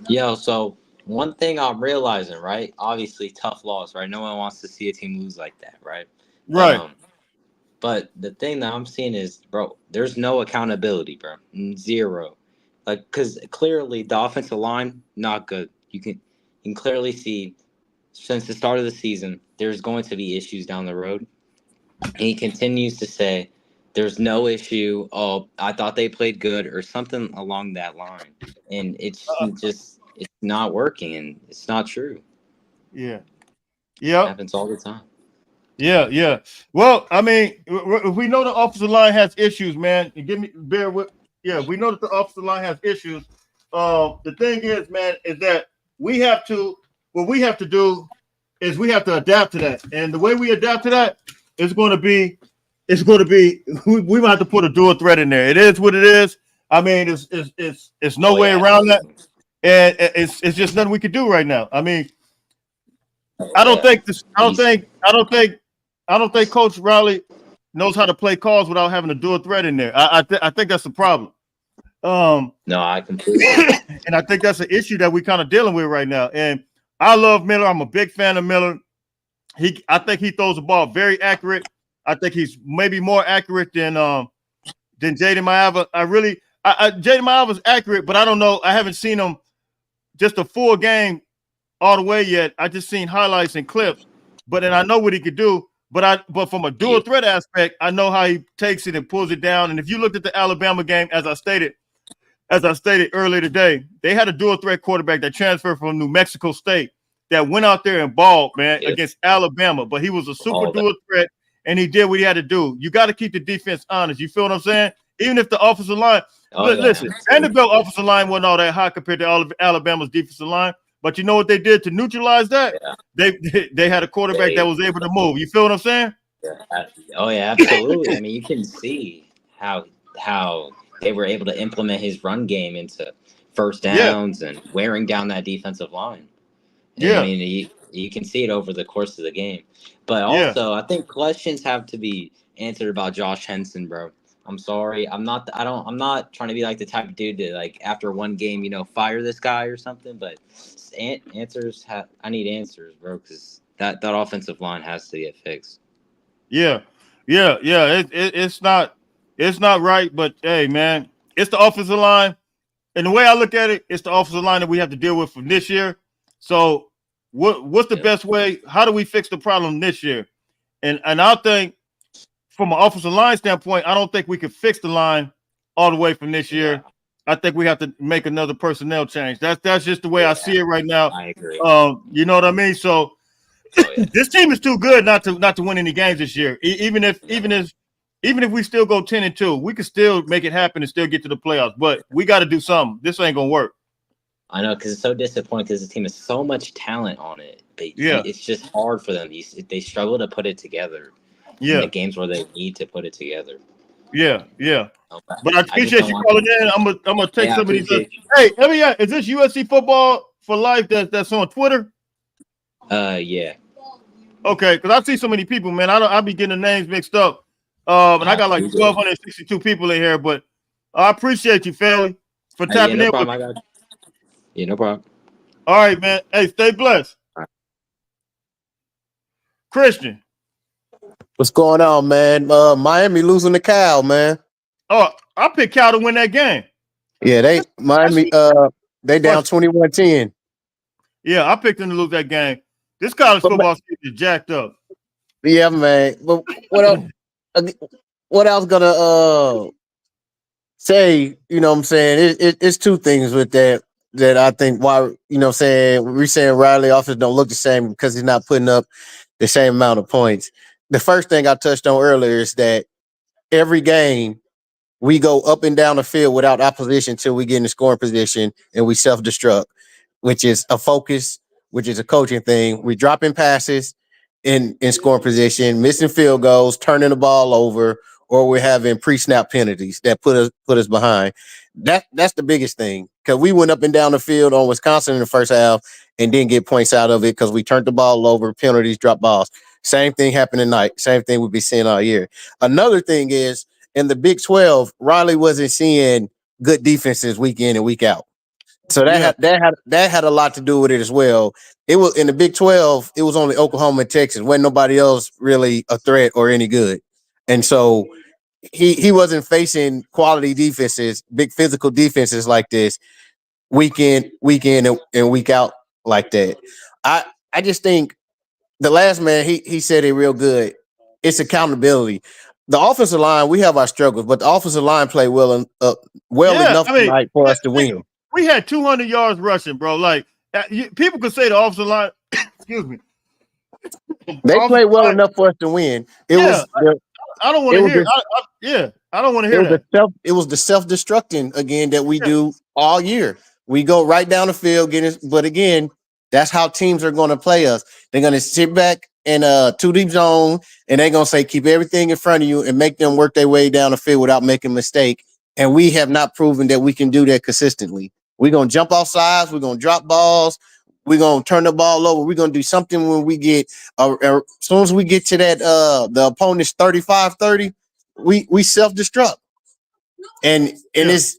Yo, so one thing I'm realizing, right? Obviously, tough loss, right? No one wants to see a team lose like that, right?
Right.
But the thing that I'm seeing is, bro, there's no accountability, bro. Zero. Because clearly the offensive line, not good. You can clearly see since the start of the season, there's going to be issues down the road. And he continues to say, there's no issue. Oh, I thought they played good or something along that line. And it's not working, and it's not true.
Yeah.
It happens all the time.
Yeah. Well, I mean, we know the offensive line has issues, man. Bear with. Yeah, we know that the offensive line has issues. The thing is, man, is that what we have to do is we have to adapt to that. And the way we adapt to that is going to be we might have to put a dual threat in there. It is what it is. I mean, it's no way around that. And it's just nothing we can do right now. I mean, I don't think Coach Riley knows how to play calls without having a dual threat in there. I think that's the problem.
No, I completely.
And I think that's an issue that we're kind of dealing with right now. And I love Miller. I'm a big fan of Miller. I think he throws the ball very accurate. I think he's maybe more accurate than Jaden Miava. Jaden Miava's accurate, but I don't know. I haven't seen him just a full game all the way yet. I just seen highlights and clips. and I know what he could do. But from a dual threat aspect, I know how he takes it and pulls it down. And if you looked at the Alabama game, as I stated earlier today, they had a dual threat quarterback that transferred from New Mexico State that went out there and balled, man, against Alabama. But he was a super dual threat, and he did what he had to do. You got to keep the defense honest. You feel what I'm saying? Even if the offensive line, listen, Vanderbilt offensive line wasn't all that high compared to all of Alabama's defensive line. But you know what they did to neutralize that? Yeah. They had a quarterback that was able to move. You feel what I'm saying?
Yeah. Oh yeah, absolutely. I mean, you can see how they were able to implement his run game into first downs and wearing down that defensive line. And, I mean, you can see it over the course of the game. But also, I think questions have to be answered about Josh Henson, bro. I'm sorry. I'm not trying to be like the type of dude to, like, after one game, fire this guy or something. But I need answers, bro, because that offensive line has to get fixed.
Yeah. It's not right. But hey, man, it's the offensive line. And the way I look at it, it's the offensive line that we have to deal with from this year. So what's the best way? How do we fix the problem this year? And I think from an offensive line standpoint, I don't think we can fix the line all the way from this year. I think we have to make another personnel change. That's just the way I see it right now.
I agree.
You know what I mean? So this team is too good not to win any games this year. Even if we still go 10-2, we can still make it happen and still get to the playoffs. But we got to do something. This ain't gonna work.
I know, because it's so disappointing because the team has so much talent on it. It's just hard for them. They struggle to put it together. In the games where they need to put it together.
Yeah. But I appreciate you calling in. I'm gonna take some of these. Hey, is this USC Football for Life that's on Twitter?
Yeah.
Okay, because I see so many people, man. I be getting the names mixed up. And I got like 1,262 people in here, but I appreciate you, family, for tapping in.
No problem.
All right, man. Hey, stay blessed. Christian.
What's going on, man? Miami losing to Cal, man.
Oh, I picked Cal to win that game.
Yeah, Miami they down 21-10.
Yeah, I picked them to lose that game. This college football season is jacked up.
Yeah, man. But what I was gonna say, you know what I'm saying? It's two things with that I think why, you know what I'm saying, we're saying Riley offense don't look the same because he's not putting up the same amount of points. The first thing I touched on earlier is that every game we go up and down the field without opposition until we get in the scoring position and we self-destruct, which is a focus, which is a coaching thing. We're dropping passes in scoring position, missing field goals, turning the ball over, or we're having pre-snap penalties that put us behind. That's the biggest thing, because we went up and down the field on Wisconsin in the first half and didn't get points out of it because we turned the ball over, penalties, drop balls. Same thing happened tonight. Same thing we've been seeing all year. Another thing is, in the Big 12, Riley wasn't seeing good defenses week in and week out. So that had a lot to do with it as well. It was in the Big 12, it was only Oklahoma and Texas. Wasn't nobody else really a threat or any good. And so he wasn't facing quality defenses, big physical defenses like this week in and week out like that. I just think the last man, he said it real good. It's accountability. The offensive line, we have our struggles, but the offensive line played well enough tonight for us to win.
We had 200 yards rushing, bro. Like, people could say the offensive line, excuse me.
They played well enough for us to win.
I don't want to hear it. I don't want to hear that.
It was the self-destructing again that we do all year. We go right down the field, but again, that's how teams are going to play us. They're going to sit back in a two deep zone, and they're going to say, keep everything in front of you and make them work their way down the field without making a mistake. And we have not proven that we can do that consistently. We're going to jump off sides. We're going to drop balls. We're going to turn the ball over. We're going to do something when we get, as soon as we get to that, the opponent's 35-30, we self-destruct. And it's,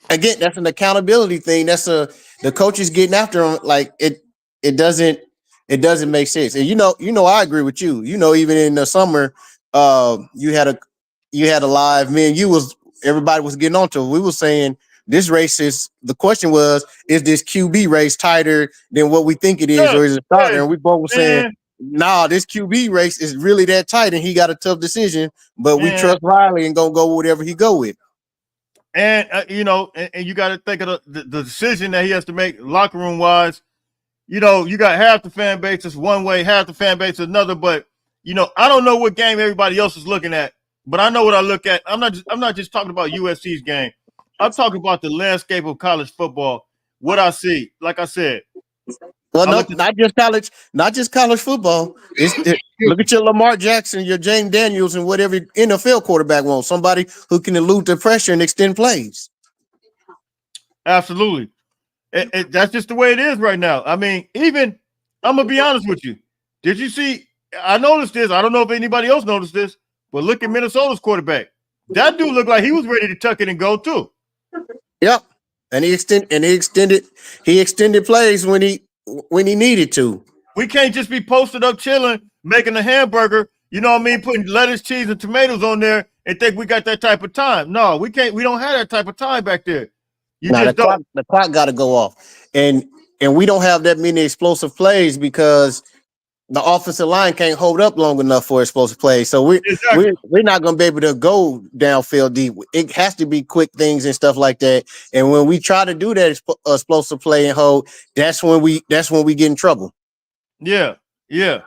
again, that's an accountability thing. That's the coaches getting after them. Like it doesn't make sense. And you know, I agree with you. You know, even in the summer, you had a live, man. Everybody was getting onto it. We were saying this race the question was, is this QB race tighter than what we think it is, or is it starter? And we both were saying nah, this QB race is really that tight, and he got a tough decision. But we
And
trust Riley and gonna go whatever he go with.
and you got to think of the decision that he has to make locker room wise. You got half the fan base is one way, half the fan base is another. But I don't know what game everybody else is looking at, but I know what I look at. I'm not just talking about USC's game. I'm talking about the landscape of college football. What I see, like I said.
Well, no, not just college football. Look at your Lamar Jackson, your James Daniels, and whatever NFL quarterback wants. Somebody who can elude the pressure and extend plays.
Absolutely. That's just the way it is right now. I mean, even I'm gonna be honest with you. Did you see? I noticed this. I don't know if anybody else noticed this, but look at Minnesota's quarterback. That dude looked like he was ready to tuck it and go too.
Yep, and he extended plays when he needed to.
We can't just be posted up chilling, making a hamburger. You know what I mean? Putting lettuce, cheese, and tomatoes on there and think we got that type of time. No, we can't. We don't have that type of time back there. You just don't.
The clock got to go off, and we don't have that many explosive plays because the offensive line can't hold up long enough for explosive plays. So we're not going to be able to go downfield deep. It has to be quick things and stuff like that. And when we try to do that explosive play and hold, that's when we get in trouble.
Yeah.
But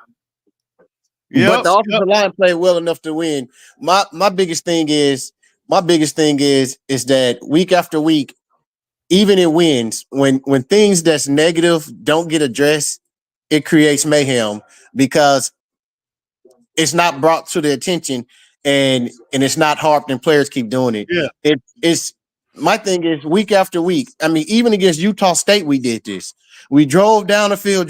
the offensive line played well enough to win. My biggest thing is that week after week, even in wins, when things that's negative don't get addressed, it creates mayhem because it's not brought to the attention and it's not harped and players keep doing it.
Yeah.
It's my thing is week after week. I mean, even against Utah State, we did this. We drove down the field,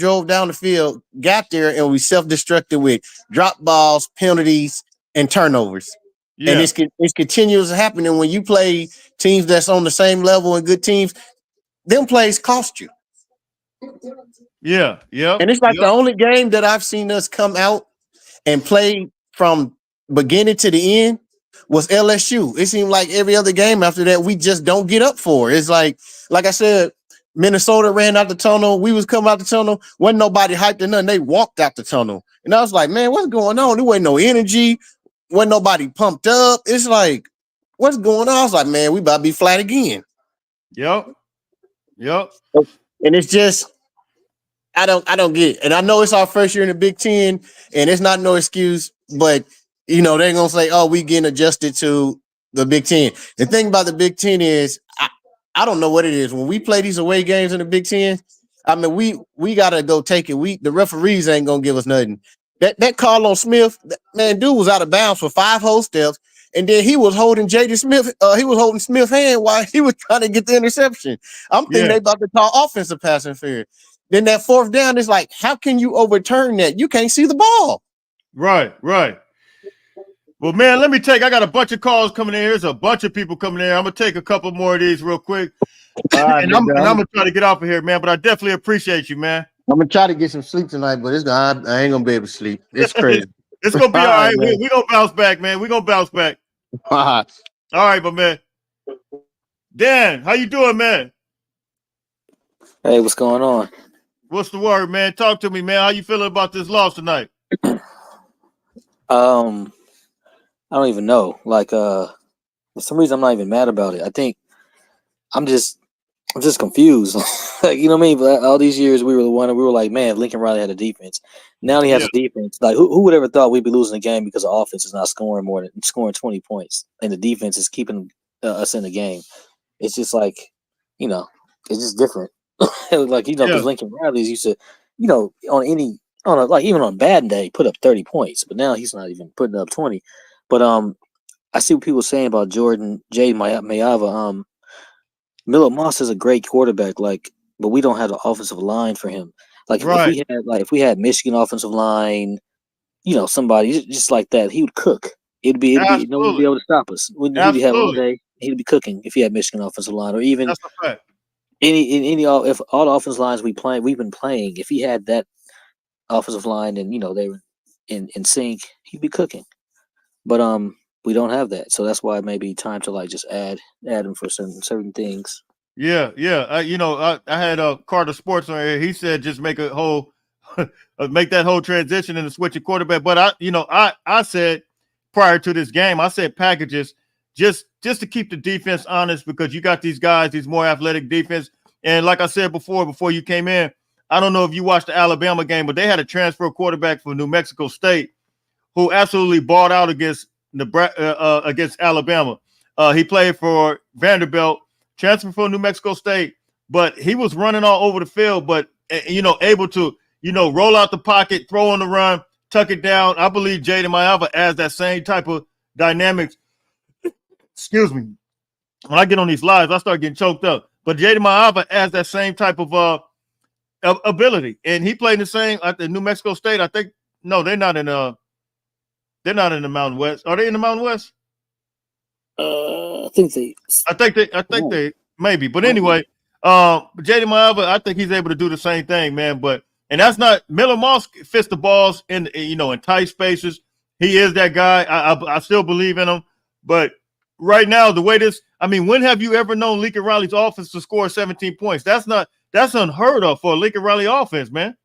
got there, and we self-destructed with drop balls, penalties, and turnovers. Yeah. And it's continuous happening when you play teams that's on the same level and good teams. Them plays cost you.
Yeah.
And it's like the only game that I've seen us come out and play from beginning to the end was LSU. It seemed like every other game after that, we just don't get up for. It's like I said, Minnesota ran out the tunnel. We was coming out the tunnel. Wasn't nobody hyped or nothing. They walked out the tunnel. And I was like, man, what's going on? There wasn't no energy. Wasn't nobody pumped up. It's like, what's going on? I was like, man, we about to be flat again.
Yep.
And it's just, I don't get it. And I know it's our first year in the Big Ten, and it's not no excuse, but they're gonna say, oh, we getting adjusted to the Big Ten. The thing about the Big Ten is I don't know what it is. When we play these away games in the Big Ten, I mean, we gotta go take it. The referees ain't gonna give us nothing. That call on Smith, man, dude was out of bounds for 5 whole steps, and then he was holding Jaden Smith. He was holding Smith's hand while he was trying to get the interception. I'm thinking they about to call offensive pass interference. Then that 4th down is like, how can you overturn that? You can't see the ball.
Right. Well, man, I got a bunch of calls coming in. There's a bunch of people coming in. I'm going to take a couple more of these real quick.
Right,
and I'm going to try to get off of here, man. But I definitely appreciate you, man.
I'm going to try to get some sleep tonight, but I ain't going to be able to sleep. It's crazy.
It's going to be all right. We're going to bounce back, man. We're going to bounce back. All right, my man. Dan, how you doing, man?
Hey, what's going on?
What's the word, man? Talk to me, man. How you feeling about this loss tonight?
I don't even know. Like, for some reason, I'm not even mad about it. I think I'm just confused. Like, you know what I mean? But all these years, we were like, man, Lincoln Riley had a defense. Now he has a defense. Like, who would ever thought we'd be losing the game because the offense is not scoring 20 points and the defense is keeping us in the game? It's just like, it's just different. Like, because Lincoln Riley is used to, even on a bad day, put up 30 points, but now he's not even putting up 20. But I see what people are saying about Jordan J. Mayava. Miller Moss is a great quarterback, but we don't have the offensive line for him. Like, if we had Michigan offensive line, somebody just like that, he would cook. It'd be no one would be able to stop us. He'd have all day. He'd be cooking if he had Michigan offensive line, or even
that's a fact.
If all the offensive lines we've been playing, if he had that offensive line and they were in sync, he'd be cooking. But we don't have that, so that's why it may be time to just add him for certain things.
Yeah. I had Carter Sports on here. He said just make a whole make that whole transition and switch a quarterback. But I said prior to this game, I said packages just to keep the defense honest, because you got these guys, these more athletic defense. And like I said before you came in, I don't know if you watched the Alabama game, but they had a transfer quarterback from New Mexico State who absolutely balled out against Alabama. He played for Vanderbilt, transferred from New Mexico State, but he was running all over the field, but able to roll out the pocket, throw on the run, tuck it down. I believe Jaden Mayava adds that same type of dynamics. Excuse me. When I get on these lives, I start getting choked up. But Jaden Mayava adds that same type of ability, and he played the same at the New Mexico State. I think they're not in the Mountain West. Are they in the Mountain West?
I think
they maybe. But anyway, Jaden Mayava, I think he's able to do the same thing, man. And that's not Miller Moss fits the balls in tight spaces. He is that guy. I still believe in him. But right now, the way when have you ever known Lincoln Riley's offense to score 17 points? That's unheard of for a Lincoln Riley offense, man.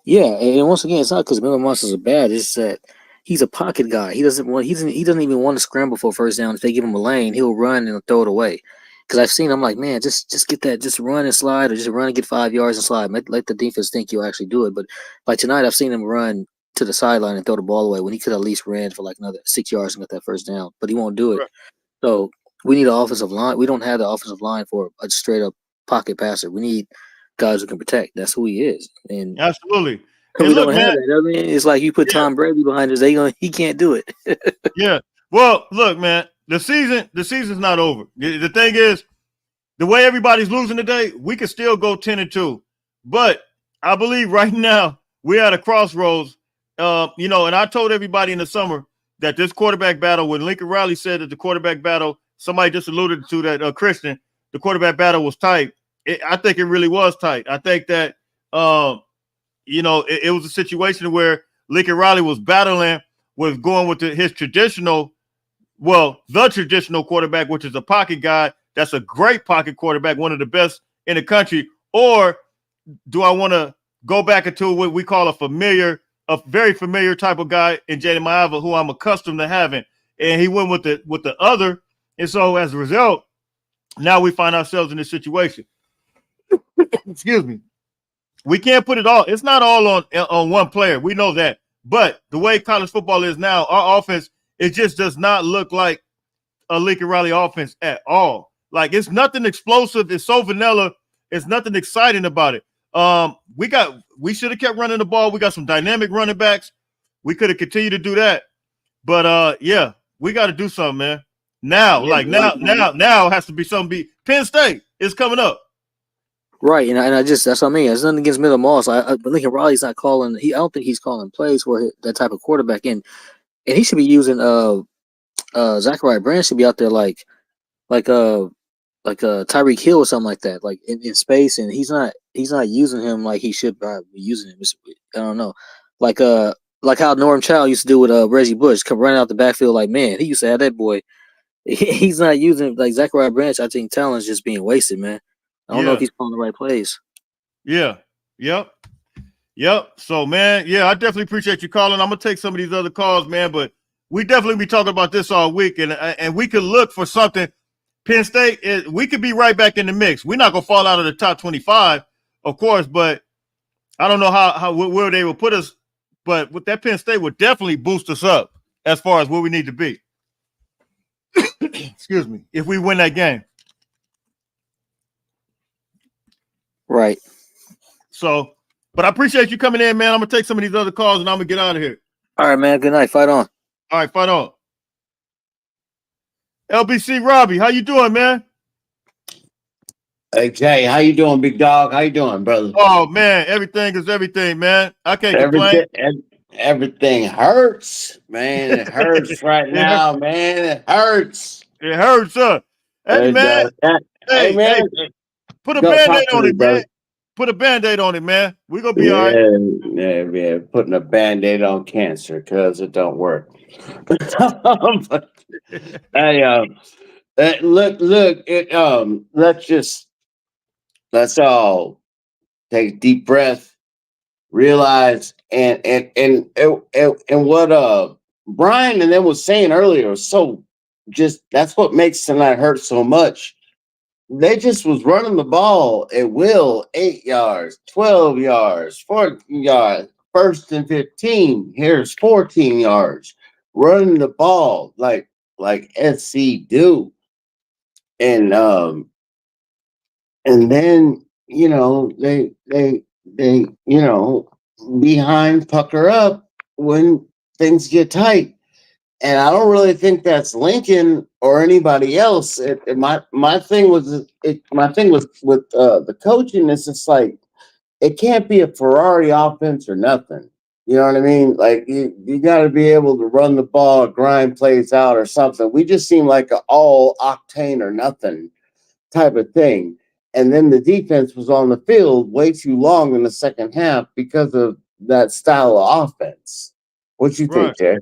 Yeah, and once again, it's not because Miller Monsters are bad. It's that he's a pocket guy. He doesn't even want to scramble for first down. If they give him a lane, he'll run and throw it away. Because I've seen him like, man, just get that, just run and slide, or just run and get 5 yards and slide. Let the defense think you'll actually do it. But like tonight, I've seen him run to the sideline and throw the ball away when he could at least ran for like another 6 yards and get that first down. But he won't do it.
Right.
So we need an offensive line. We don't have the offensive line for a straight up pocket passer. We need guys who can protect. That's who he is. And
absolutely.
We don't have that. I mean, it's like you put Tom Brady behind us. He can't do it.
Yeah. Well, look, man, the season's not over. The thing is, the way everybody's losing today, we could still go 10-2. But I believe right now we're at a crossroads. And I told everybody in the summer that this quarterback battle, when Lincoln Riley said that the quarterback battle, somebody just alluded to that, Christian, the quarterback battle was tight. I think it really was tight. I think that it was a situation where Lincoln Riley was battling with going with his traditional quarterback, which is a pocket guy. That's a great pocket quarterback, one of the best in the country. Or do I want to go back into what we call a very familiar type of guy in Jaden Mayava, who I'm accustomed to having? And he went with the other. And so as a result, now we find ourselves in this situation. Excuse me. We can't put it all. It's not all on one player. We know that. But the way college football is now, our offense, it just does not look like a Lincoln Riley offense at all. Like, it's nothing explosive. It's so vanilla. It's nothing exciting about it. We should have kept running the ball. We got some dynamic running backs. We could have continued to do that. But yeah, we got to do something, man. Now has to be something. Penn State is coming up.
Right, and that's what I mean. There's nothing against Miller Moss. But Lincoln Riley's not calling. I don't think he's calling plays for that type of quarterback. And he should be using Zachariah Branch should be out there like Tyreek Hill or something like that, like in space. And he's not using him like he should be using him. I don't know, like how Norm Child used to do with Reggie Bush, come running out the backfield like, man, he used to have that boy. He's not using like Zachariah Branch. I think talent's just being wasted, man. I don't know if he's calling the right plays.
Yeah. Yep. So, man, I definitely appreciate you calling. I'm going to take some of these other calls, man, but we definitely be talking about this all week, and we could look for something. Penn State, we could be right back in the mix. We're not going to fall out of the top 25, of course, but I don't know where they will put us, but with that Penn State would definitely boost us up as far as where we need to be. Excuse me, if we win that game.
Right.
So, but I appreciate you coming in, man. I'm going to take some of these other calls, and I'm going to get out of here.
All right, man. Good night. Fight on.
All right, fight on. LBC Robbie, how you doing, man?
Hey, Jay, how you doing, big dog? How you doing, brother?
Oh, man, everything is everything, man. I can't complain.
Everything hurts, man. It hurts right now, man. It hurts.
It hurts, huh? Hey, man. Hey, man. Put a Band-Aid on it, man. Put a Band-Aid on it, man. We're going to be all right.
Yeah. Putting a Band-Aid on cancer because it don't work. Hey, let's all take a deep breath realize and what Brian and them was saying earlier was so just that's what makes tonight hurt so much. They just was running the ball at will, 8 yards, 12 yards, 14 yards, first and 15. Here's 14 yards. Running the ball like SC do. And then, they behind pucker up when things get tight. And I don't really think that's Lincoln or anybody else. My thing was with the coaching is it's like it can't be a Ferrari offense or nothing. You know what I mean? Like you got to be able to run the ball, grind plays out, or something. We just seem like an all octane or nothing type of thing. And then the defense was on the field way too long in the second half because of that style of offense. What you
Right.
think, Jay?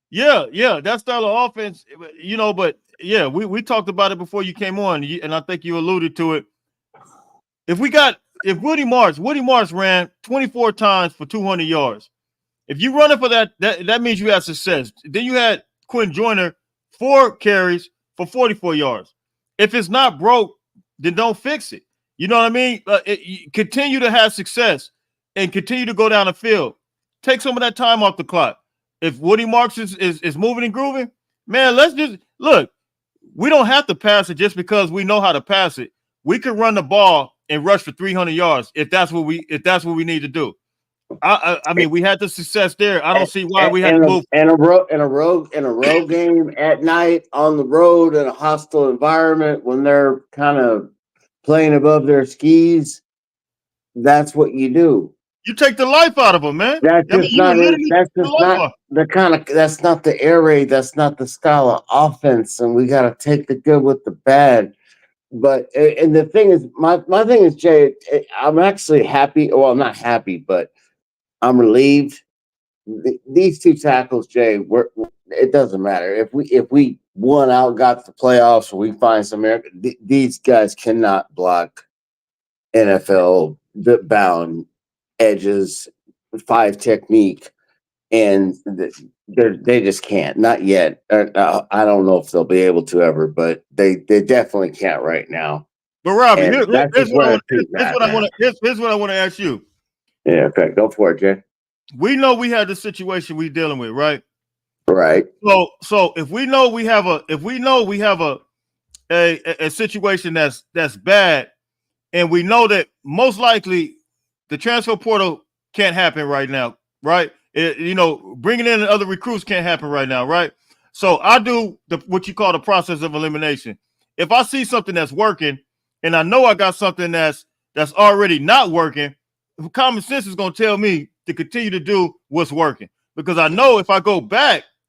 Yeah, that style of offense, but yeah, we talked about it before you came on, and I think you alluded to it. If Woody Marsh ran 24 times for 200 yards. If you run it for that means you had success. Then you had Quinn Joyner 4 carries for 44 yards. If it's not broke, then don't fix it. You know what I mean? Continue to have success and continue to go down the field. Take some of that time off the clock. If Woody Marks is moving and grooving, man, let's just look. We don't have to pass it just because we know how to pass it. We could run the ball and rush for 300 yards if that's what we need to do. I mean, we had the success there. I don't see why we had to move.
In a road game at night on the road in a hostile environment when they're kind of playing above their skis. That's what you do.
You take the life out of them, man.
That's
I mean,
just
you
not it.
literally
That's
take the
just
life
not
out.
that's not the air raid. That's not the style of offense. And we got to take the good with the bad. But and the thing is, my thing is, Jay, I'm actually happy. Well, I'm not happy, but I'm relieved. These 2 tackles, Jay, it doesn't matter if we won out, got to the playoffs, or we find some America. These guys cannot block NFL bound edges, 5 technique, and they just can't. Not yet. I don't know if they'll be able to ever, but they definitely can't right now.
But Robbie,
And
here's what I want to ask you.
Yeah, okay, go for it, Jay.
We know we have the situation we're dealing with, right?
Right.
So if we know we have a situation that's bad, and we know that most likely the transfer portal can't happen right now, right? Bringing in other recruits can't happen right now, right? So I do what you call the process of elimination. If I see something that's working, and I know I got something that's already not working, common sense is going to tell me to continue to do what's working, because I know if I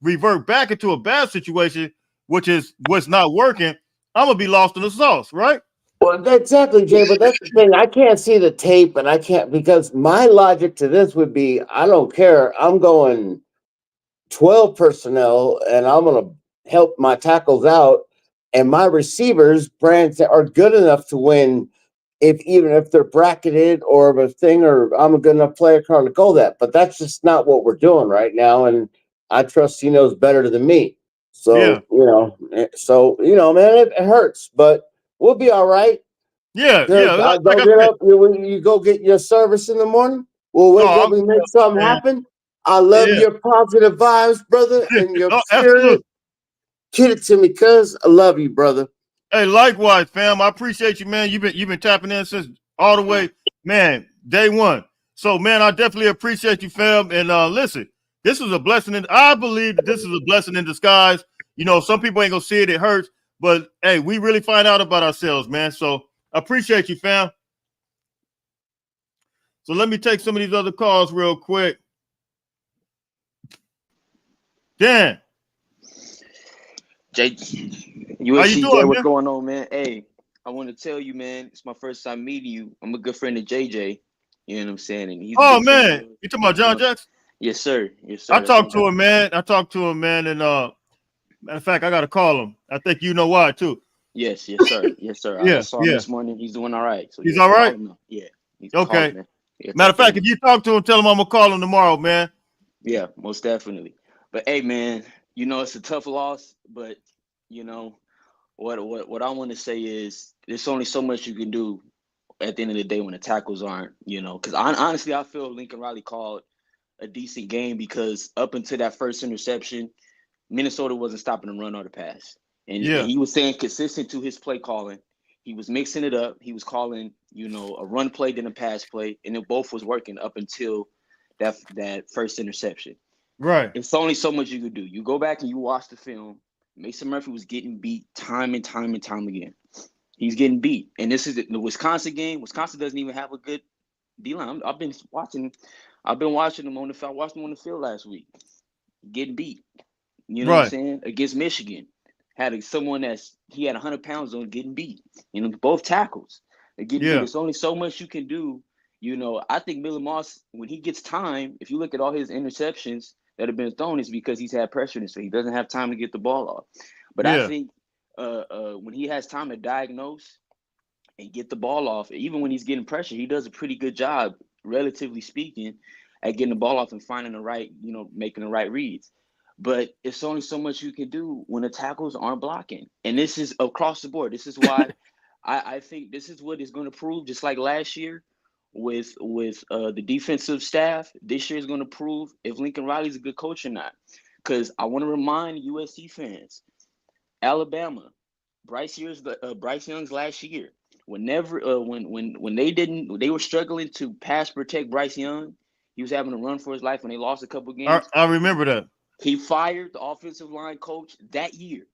revert back into a bad situation, which is what's not working, I'm gonna be lost in the sauce, right?
Well, exactly, Jay. But that's the thing. I can't see the tape, and I can't because my logic to this would be, I don't care. I'm going 12 personnel, and I'm going to help my tackles out, and my receivers brands are good enough to win. Even if they're bracketed or of a thing, or I'm a good enough player to go that. But that's just not what we're doing right now, and I trust he knows better than me. So
Yeah.
Man, it hurts, but we'll be all right.
Yeah.
I
Like
go
I
get
said,
up. You go get your service in the morning. We'll
no,
wake up and make something
man.
happen. I love
Yeah.
your positive vibes, brother, and your
Oh,
spirit.
absolutely.
Get it to me, cuz I love you, brother.
Hey, likewise, fam. I appreciate you, man. You've been tapping in since all the way, man, day one. So, man, I definitely appreciate you, fam. And listen, this is a blessing. I believe that this is a blessing in disguise. Some people ain't gonna see it. It hurts, but hey, we really find out about ourselves, man. So, I appreciate you, fam. So, let me take some of these other calls real quick. Dan.
Jay,
How you
USC Jay,
doing,
what's
man?
going on, man? Hey, I want to tell you, man, it's my first time meeting you. I'm a good friend of JJ. You know what I'm saying? And he's a
Oh,
big fan of
man.
yours.
You talking about John Jackson?
Yes, sir. Yes,
I
sir. That's
talked
my
to
guy.
him, man. And matter of fact, I gotta call him. I think you know why too.
Yes, sir. Yes, sir. I
Yeah,
saw him
yeah.
this morning. He's doing all right. So
He's
yeah,
all
call
right.
him now. Yeah, he's calling,
Okay.
man. Yeah,
Matter of
tap
fact,
in.
if you talk to him, tell him I'm gonna call him tomorrow, man.
Yeah, most definitely. But hey, man, it's a tough loss, but you know what I want to say is there's only so much you can do at the end of the day when the tackles aren't, because honestly, I feel Lincoln Riley called a decent game because up until that first interception, Minnesota wasn't stopping the run or the pass. And
Yeah,
he was staying consistent to his play calling. He was mixing it up. He was calling, a run play then a pass play, and it both was working up until that first interception.
right.
It's only so much you could do. You go back and you watch the film. Mason Murphy was getting beat time and time and time again. He's getting beat. And this is the Wisconsin game. Wisconsin doesn't even have a good D-line. I've been watching them on the field. I watched them on the field last week. Getting beat. You know what I'm
Right.
saying? Against Michigan. Someone he had 100 pounds on getting beat. Both tackles. Getting beat.
Yeah,
There's only so much you can do. I think Miller Moss, when he gets time, if you look at all his interceptions that have been thrown, it's because he's had pressure in his face. He doesn't have time to get the ball off. But I
yeah,
think when he has time to diagnose and get the ball off, even when he's getting pressure, he does a pretty good job, relatively speaking, at getting the ball off and finding the right, making the right reads. But it's only so much you can do when the tackles aren't blocking. And this is across the board. This is why I think this is what is going to prove, just like last year with the defensive staff. This year is going to prove if Lincoln Riley's a good coach or not. Because I want to remind USC fans, Alabama, Bryce Young's last year. Whenever when they were struggling to pass protect Bryce Young, he was having to run for his life when they lost a couple games.
I remember that.
He fired the offensive line coach that year.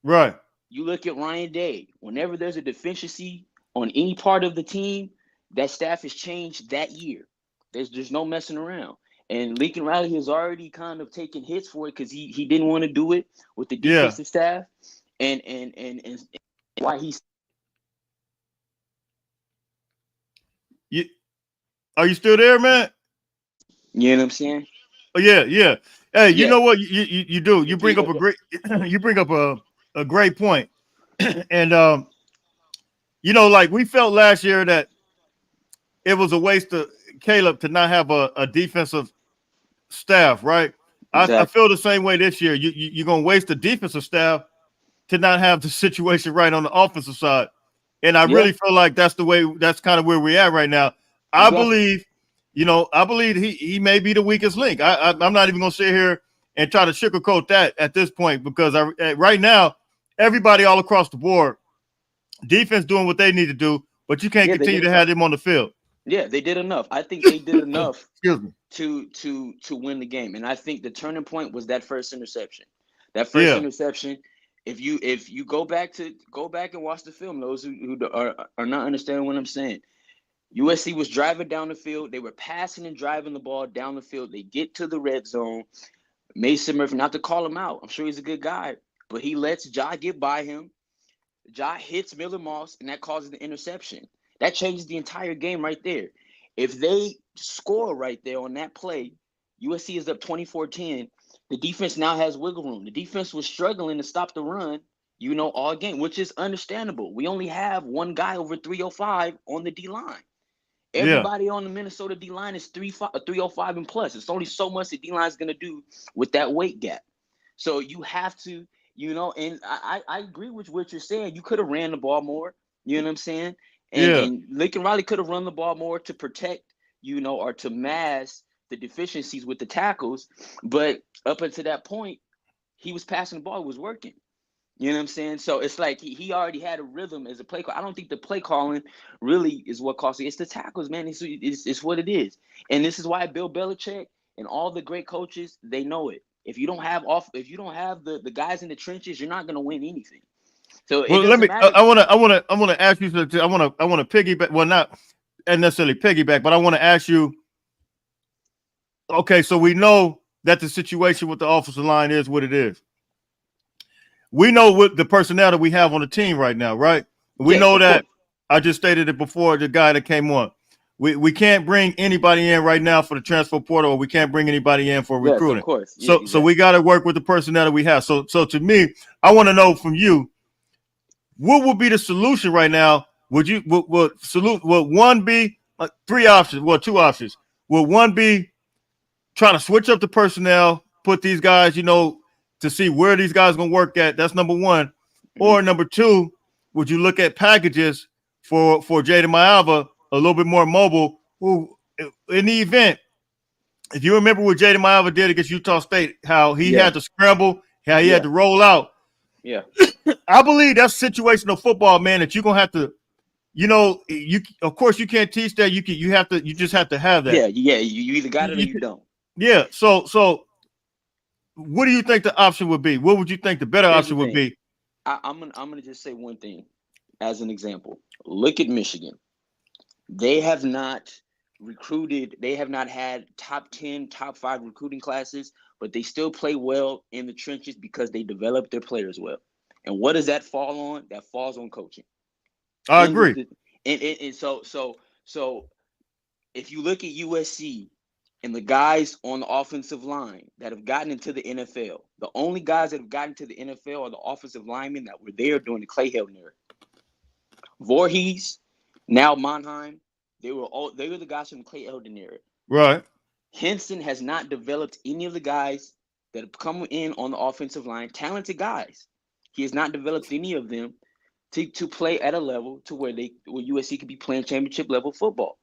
Right.
You look at Ryan Day. Whenever there's a deficiency on any part of the team, that staff has changed that year. There's no messing around. And Lincoln Riley has already kind of taken hits for it because he didn't want to do it with the
Yeah.
defensive staff. And why he's
Are you still there, man?
you know what I'm saying?
Oh yeah, yeah. Hey, you
Yeah.
know what you do? You bring up a great a great point. And like we felt last year that it was a waste of Caleb to not have a defensive staff, right? I
Exactly.
feel the same way this year. You're gonna waste the defensive staff to not have the situation right on the offensive side. And I really feel like that's kind of where we're at right now. I believe he may be the weakest link. I'm not even gonna sit here and try to sugarcoat that at this point because right now everybody all across the board, defense doing what they need to do, but you can't continue to have them on the field.
Yeah, they did enough. I think they did enough
Excuse me.
to win the game. And I think the turning point was that first interception. That first interception. If you go back and watch the film, those who are not understanding what I'm saying. USC was driving down the field. They were passing and driving the ball down the field. They get to the red zone. Mason Murphy, not to call him out, I'm sure he's a good guy, but he lets Ja get by him. Ja hits Miller Moss, and that causes the interception. That changes the entire game right there. If they score right there on that play, USC is up 24-10. The defense now has wiggle room. The defense was struggling to stop the run, all game, which is understandable. We only have one guy over 305 on the D-line. Everybody on the Minnesota D-line is 305 and plus. It's only so much the D-line is going to do with that weight gap. So you have to, and I agree with what you're saying. You could have ran the ball more, you know what I'm saying? And Lincoln Riley could have run the ball more to protect, or to mask the deficiencies with the tackles. But up until that point, he was passing the ball, it was working. You know what I'm saying? So it's like he already had a rhythm as a play call. I don't think the play calling really is what costs it. It's the tackles, man. It's what it is. And this is why Bill Belichick and all the great coaches, they know it. If you don't have the guys in the trenches, you're not going to win anything. So it doesn't matter.
I want to ask you something. I want to piggyback. Well, not necessarily piggyback, but I want to ask you. Okay, so we know that the situation with the offensive line is what it is. We know what the personnel that we have on the team right now, right? We know that. I just stated it before. The guy that came on, we can't bring anybody in right now for the transfer portal, or we can't bring anybody in for recruiting.
Yes, of course.
So we got to work with the personnel that we have. So to me, I want to know from you, what would be the solution right now? Would one be three options. Well, two options. Will one be trying to switch up the personnel, put these guys, to see where these guys going to work at? That's number one. Or number two, would you look at packages for Jaden Maiava, a little bit more mobile, who in the event, if you remember what Jaden Maiava did against Utah State, how he had to scramble, how he had to roll out.
Yeah.
I believe that's situational football, man, that you're going to have to, of course you can't teach that. You just have to have that.
Yeah. You either got it or you don't.
Yeah. So what do you think the option would be? What would you think the better option would be?
I'm gonna just say one thing as an example. Look at Michigan. They have not recruited. They have not had top 10, top 5 recruiting classes, but they still play well in the trenches because they develop their players well. And what does that fall on? That falls on coaching.
I agree.
And so if you look at USC and the guys on the offensive line that have gotten into the NFL, the only guys that have gotten to the NFL are the offensive linemen that were there during the Clay Helton era. Voorhees, now Monheim, they were the guys from the Clay Helton era.
Right.
Henson has not developed any of the guys that have come in on the offensive line, talented guys. He has not developed any of them to play at a level to where USC could be playing championship level football.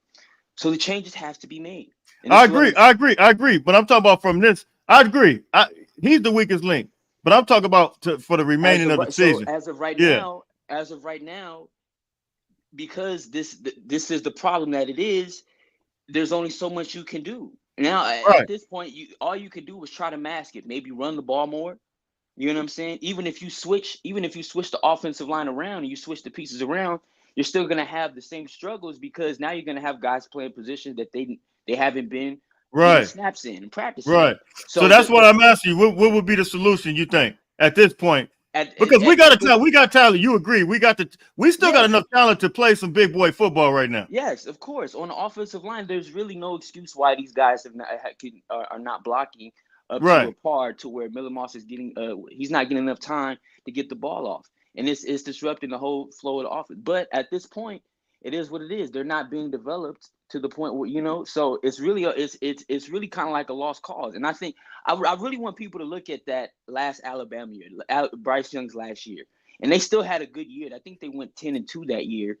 So the changes have to be made.
I agree. But I'm talking about from this. I agree. He's the weakest link. But I'm talking about for the remaining of the season.
So as of right now, because this is the problem that it is, there's only so much you can do. Now, at this point, all you can do is try to mask it. Maybe run the ball more. You know what I'm saying? Even if you switch the offensive line around and you switch the pieces around, you're still going to have the same struggles because now you're going to have guys playing positions that they haven't been getting snaps in and practicing.
Right. So that's what I'm asking you. What would be the solution you think at this point? Because we got talent. You agree? We still got enough talent to play some big boy football right now.
Yes, of course. On the offensive line, there's really no excuse why these guys are not blocking up to a par to where Miller Moss is getting he's not getting enough time to get the ball off. And it's disrupting the whole flow of the offense. But at this point, it is what it is. They're not being developed to the point where, so it's really it's really kind of like a lost cause. And I think I really want people to look at that last Alabama year, Bryce Young's last year. And they still had a good year. I think they went 10-2 that year.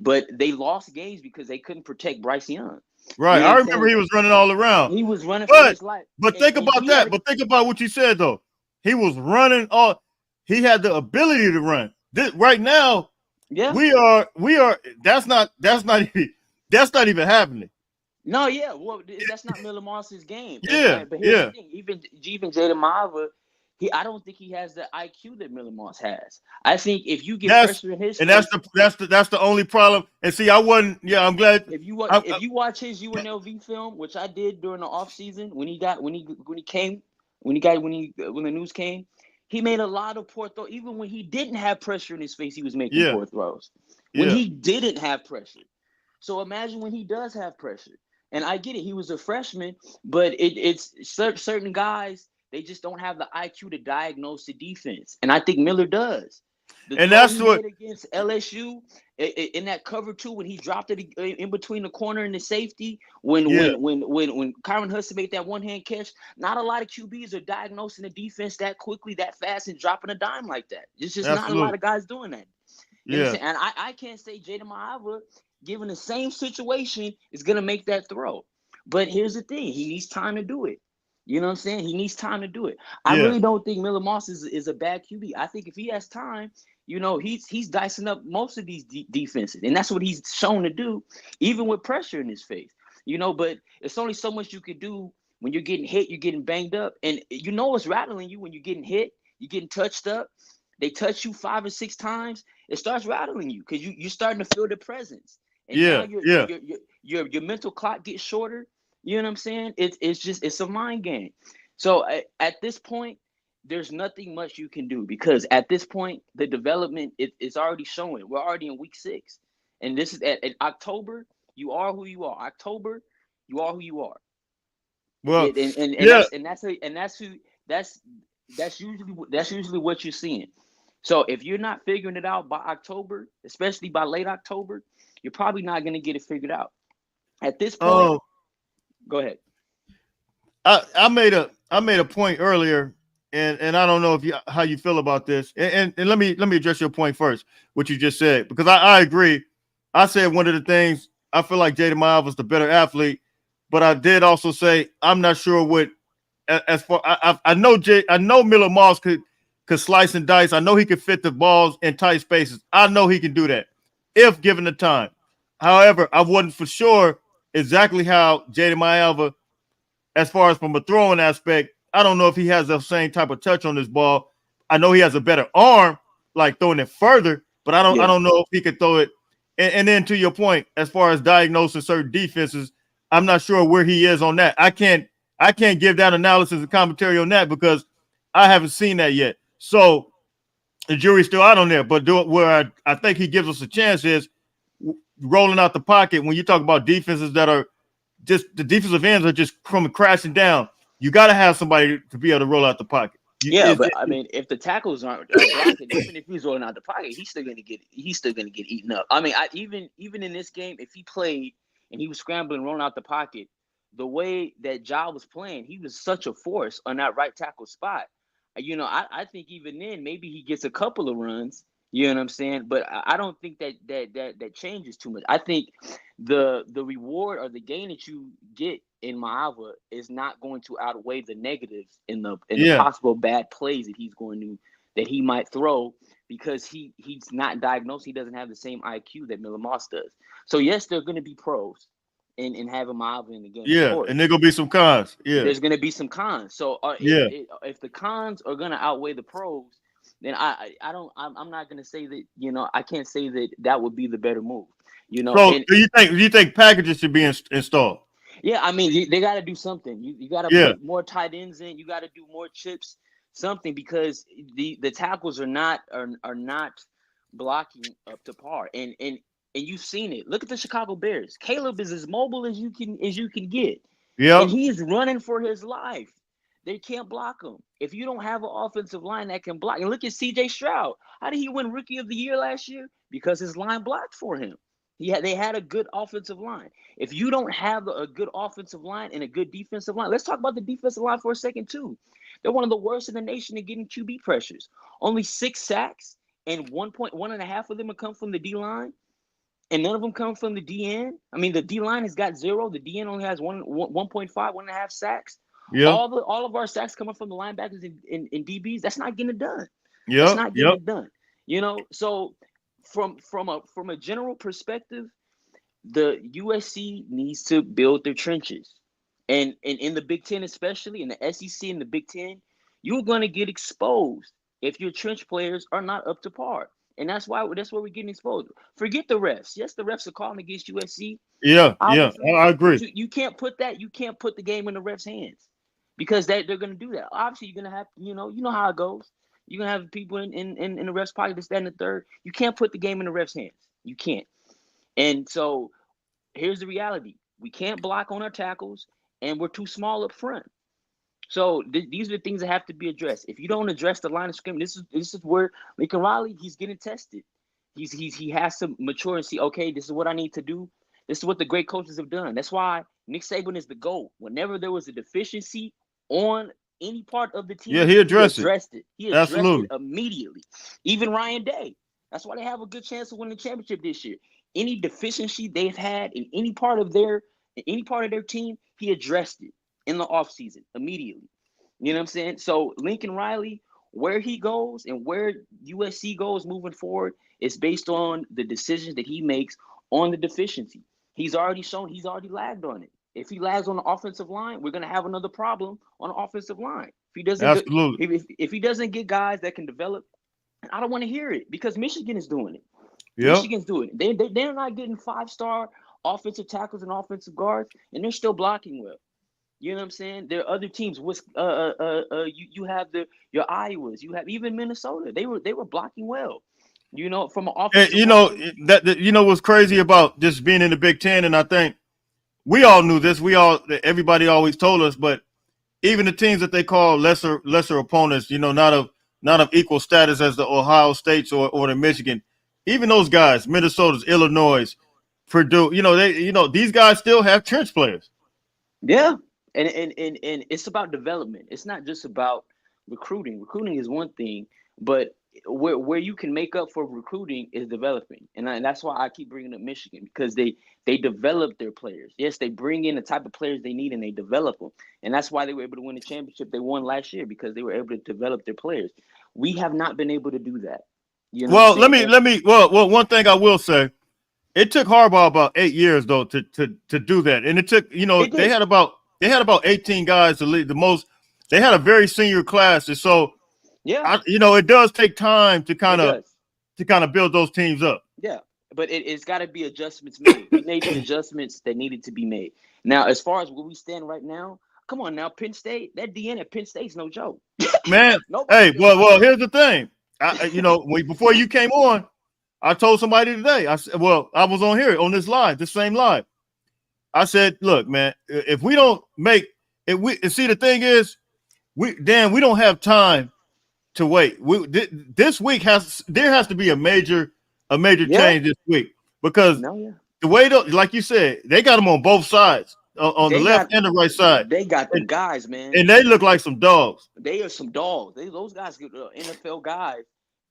But they lost games because they couldn't protect Bryce Young.
Right. I remember he was running all around.
He was running for his life.
But think about that. But think about what you said, though. He was running all. He had the ability to run. Right now, we are. That's not even happening.
No, yeah. Well, that's not Miller Moss's game.
Yeah,
but here's the thing. Even Jaden Maiava, I don't think he has the IQ that Miller Moss has. I think if you get pressure in his
and face, that's the only problem. And see, I wasn't. Yeah, I'm glad.
If you watch his UNLV film, which I did during the off season when the news came. He made a lot of poor throws. Even when he didn't have pressure in his face, he was making poor throws. When he didn't have pressure. So imagine when he does have pressure. And I get it. He was a freshman, but it's certain guys, they just don't have the IQ to diagnose the defense. And I think Miller does. And that's what against LSU in that cover 2 when he dropped it in between the corner and the safety when Kyron Hudson made that one-hand catch. Not a lot of QBs are diagnosing the defense that quickly, that fast, and dropping a dime like that. It's just not a lot of guys doing that. You know what I'm saying? And I can't say Jaden Maiava, given the same situation, is gonna make that throw. But here's the thing: he needs time to do it. You know what I'm saying? He needs time to do it. I really don't think Miller Moss is a bad QB. I think if he has time, he's dicing up most of these defenses, and that's what he's shown to do, even with pressure in his face. But it's only so much you can do when you're getting hit, you're getting banged up, and it's rattling you when you're getting hit, you're getting touched up. They touch you 5 or 6 times, it starts rattling you because you're starting to feel the presence. And now your mental clock gets shorter. You know what I'm saying? It's a mind game. So at this point, there's nothing much you can do because at this point, the development is already showing. We're already in week 6. And this is at October, you are who you are. October, you are who you are.
Well,
that's usually what you're seeing. So if you're not figuring it out by October, especially by late October, you're probably not going to get it figured out. At this point,
Oh,
go ahead.
I made a point earlier, and I don't know if how you feel about this. And let me address your point first, what you just said, because I agree. I said one of the things I feel like Jaden Miles was the better athlete, but I did also say I'm not sure what as far I know I know Miller Moss could slice and dice. I know he could fit the balls in tight spaces. I know he can do that if given the time. However, I wasn't for sure exactly how Jaden Miles, as far as from a throwing aspect, I don't know if he has the same type of touch on this ball. I know he has a better arm, like throwing it further, but I don't know if he could throw it. And then to your point, as far as diagnosing certain defenses, I'm not sure where he is on that. I can't give that analysis and commentary on that because I haven't seen that yet. So the jury's still out on there. But where I think he gives us a chance is rolling out the pocket when you talk about defenses that are just the defensive ends are just coming crashing down. You got to have somebody to be able to roll out the pocket.
But I mean, if the tackles aren't blocking, even if he's rolling out the pocket, he's still gonna get eaten up. I mean, even in this game, if he played and he was scrambling, rolling out the pocket, the way that Ja was playing, he was such a force on that right tackle spot. I think even then maybe he gets a couple of runs. You know what I'm saying? But I don't think that changes too much. I think the reward or the gain that you get in Maava is not going to outweigh the negatives in the possible bad plays that he might throw because he's not diagnosed. He doesn't have the same IQ that Miller Moss does. So yes, they're going to be pros in having Maava in the game.
Yeah, and there's gonna be some cons. Yeah,
there's going to be some cons. So if the cons are going to outweigh the pros, then I'm not going to say that, I can't say that would be the better move,
So do you think packages should be installed?
Yeah, I mean, they got to do something. You got to put more tight ends in. You got to do more chips, something, because the tackles are not blocking up to par. And you've seen it. Look at the Chicago Bears. Caleb is as mobile as you can get. Yeah, and he's running for his life. They can't block him. If you don't have an offensive line that can block, and look at C.J. Stroud. How did he win Rookie of the Year last year? Because his line blocked for him. They had a good offensive line. If you don't have a good offensive line and a good defensive line, let's talk about the defensive line for a second too. They're one of the worst in the nation at getting QB pressures. Only 6 sacks, and 1.5 of them have come from the D line, and none of them come from the DN. I mean, the D line has got 0. The DN only has 1.5, 1.5 sacks. Yeah. All of our sacks coming from the linebackers and DBs. That's not getting it done. Yeah, that's not getting it done. So from a general perspective, the USC needs to build their trenches, and in the Big Ten, especially in the SEC and the Big Ten, you're going to get exposed if your trench players are not up to par, and that's where we're getting exposed. Forget the refs. Yes, the refs are calling against USC. Yeah, I agree. You can't put the game in the refs' hands because they're going to do that. Obviously, you're going to have you know how it goes. You're going to have people in the refs' pocket to stand in the third. You can't put the game in the refs' hands. You can't. And so here's the reality. We can't block on our tackles, and we're too small up front. So these are the things that have to be addressed. If you don't address the line of scrimmage, this is where Lincoln Riley, he's getting tested. He has to mature and see, okay, this is what I need to do. This is what the great coaches have done. That's why Nick Saban is the GOAT. Whenever there was a deficiency on any part of the team, he addressed it. He addressed it immediately. Even Ryan Day. That's why they have a good chance of winning the championship this year. Any deficiency they've had in any part of their team, he addressed it in the offseason immediately. You know what I'm saying? So Lincoln Riley, where he goes and where USC goes moving forward is based on the decisions that he makes on the deficiency. He's already lagged on it. If he lags on the offensive line, we're going to have another problem on the offensive line. If he doesn't, if he doesn't get guys that can develop, I don't want to hear it because Michigan is doing it. Yep. Michigan's doing it. They're not getting 5-star offensive tackles and offensive guards, and they're still blocking well. You know what I'm saying? There are other teams. You have your Iowas. You have even Minnesota. They were blocking well. From an offensive.
What's crazy about just being in the Big Ten, and I think we all knew this. Everybody always told us, but even the teams that they call lesser opponents, not of equal status as the Ohio States or the Michigan, even those guys, Minnesota's, Illinois, Purdue, these guys still have trench players.
Yeah, and it's about development. It's not just about recruiting. Recruiting is one thing, but where you can make up for recruiting is developing, and that's why I keep bringing up Michigan, because they develop their players. Yes, they bring in the type of players they need and they develop them, and that's why they were able to win the championship they won last year, because they were able to develop their players. We have not been able to do that. You know what I'm
Well,
saying?
well, one thing I will say, it took Harbaugh about 8 years though to do that, and it took
It
they
did.
had about 18 guys to lead the most. They had a very senior class, and so
Yeah,
it does take time to
it
kind
does.
of build those teams up.
Yeah, but it's got to be adjustments made. We made the adjustments that needed to be made. Now, as far as where we stand right now, come on now, Penn State, that DN at Penn State's no joke.
Man,
Nobody
hey,
feels
well,
like
here's the thing. Before you came on, I told somebody today. I said, well, I was on here on this live, the same live. I said, look, man, if we don't make it, see the thing is, we don't have time to wait. This week there has to be a major
yeah,
change this week, because
no, yeah,
the way like you said, they got them on both sides, on the
they
left
got
and the right side,
them guys, man.
and they look like some dogs.
They are some dogs. Those guys get NFL guys,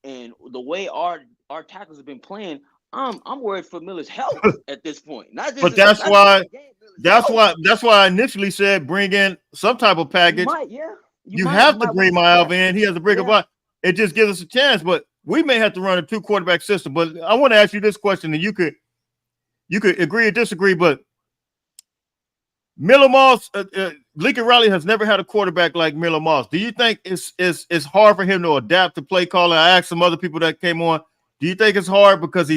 and the way our tackles have been playing, I'm worried for Miller's health at this point. Not just
But
his,
that's
not just
why
his game, Miller's health.
that's why I initially said bring in some type of
You
package.
might, yeah,
You have to
might want
bring
to see that.
Miles in. He has a bigger
Yeah.
body. It just gives us a chance, but we may have to run a 2-quarterback system. But I want to ask you this question, and you could agree or disagree. But Miller Moss, Lincoln Riley has never had a quarterback like Miller Moss. Do you think it's hard for him to adapt to play calling? I asked some other people that came on. Do you think it's hard because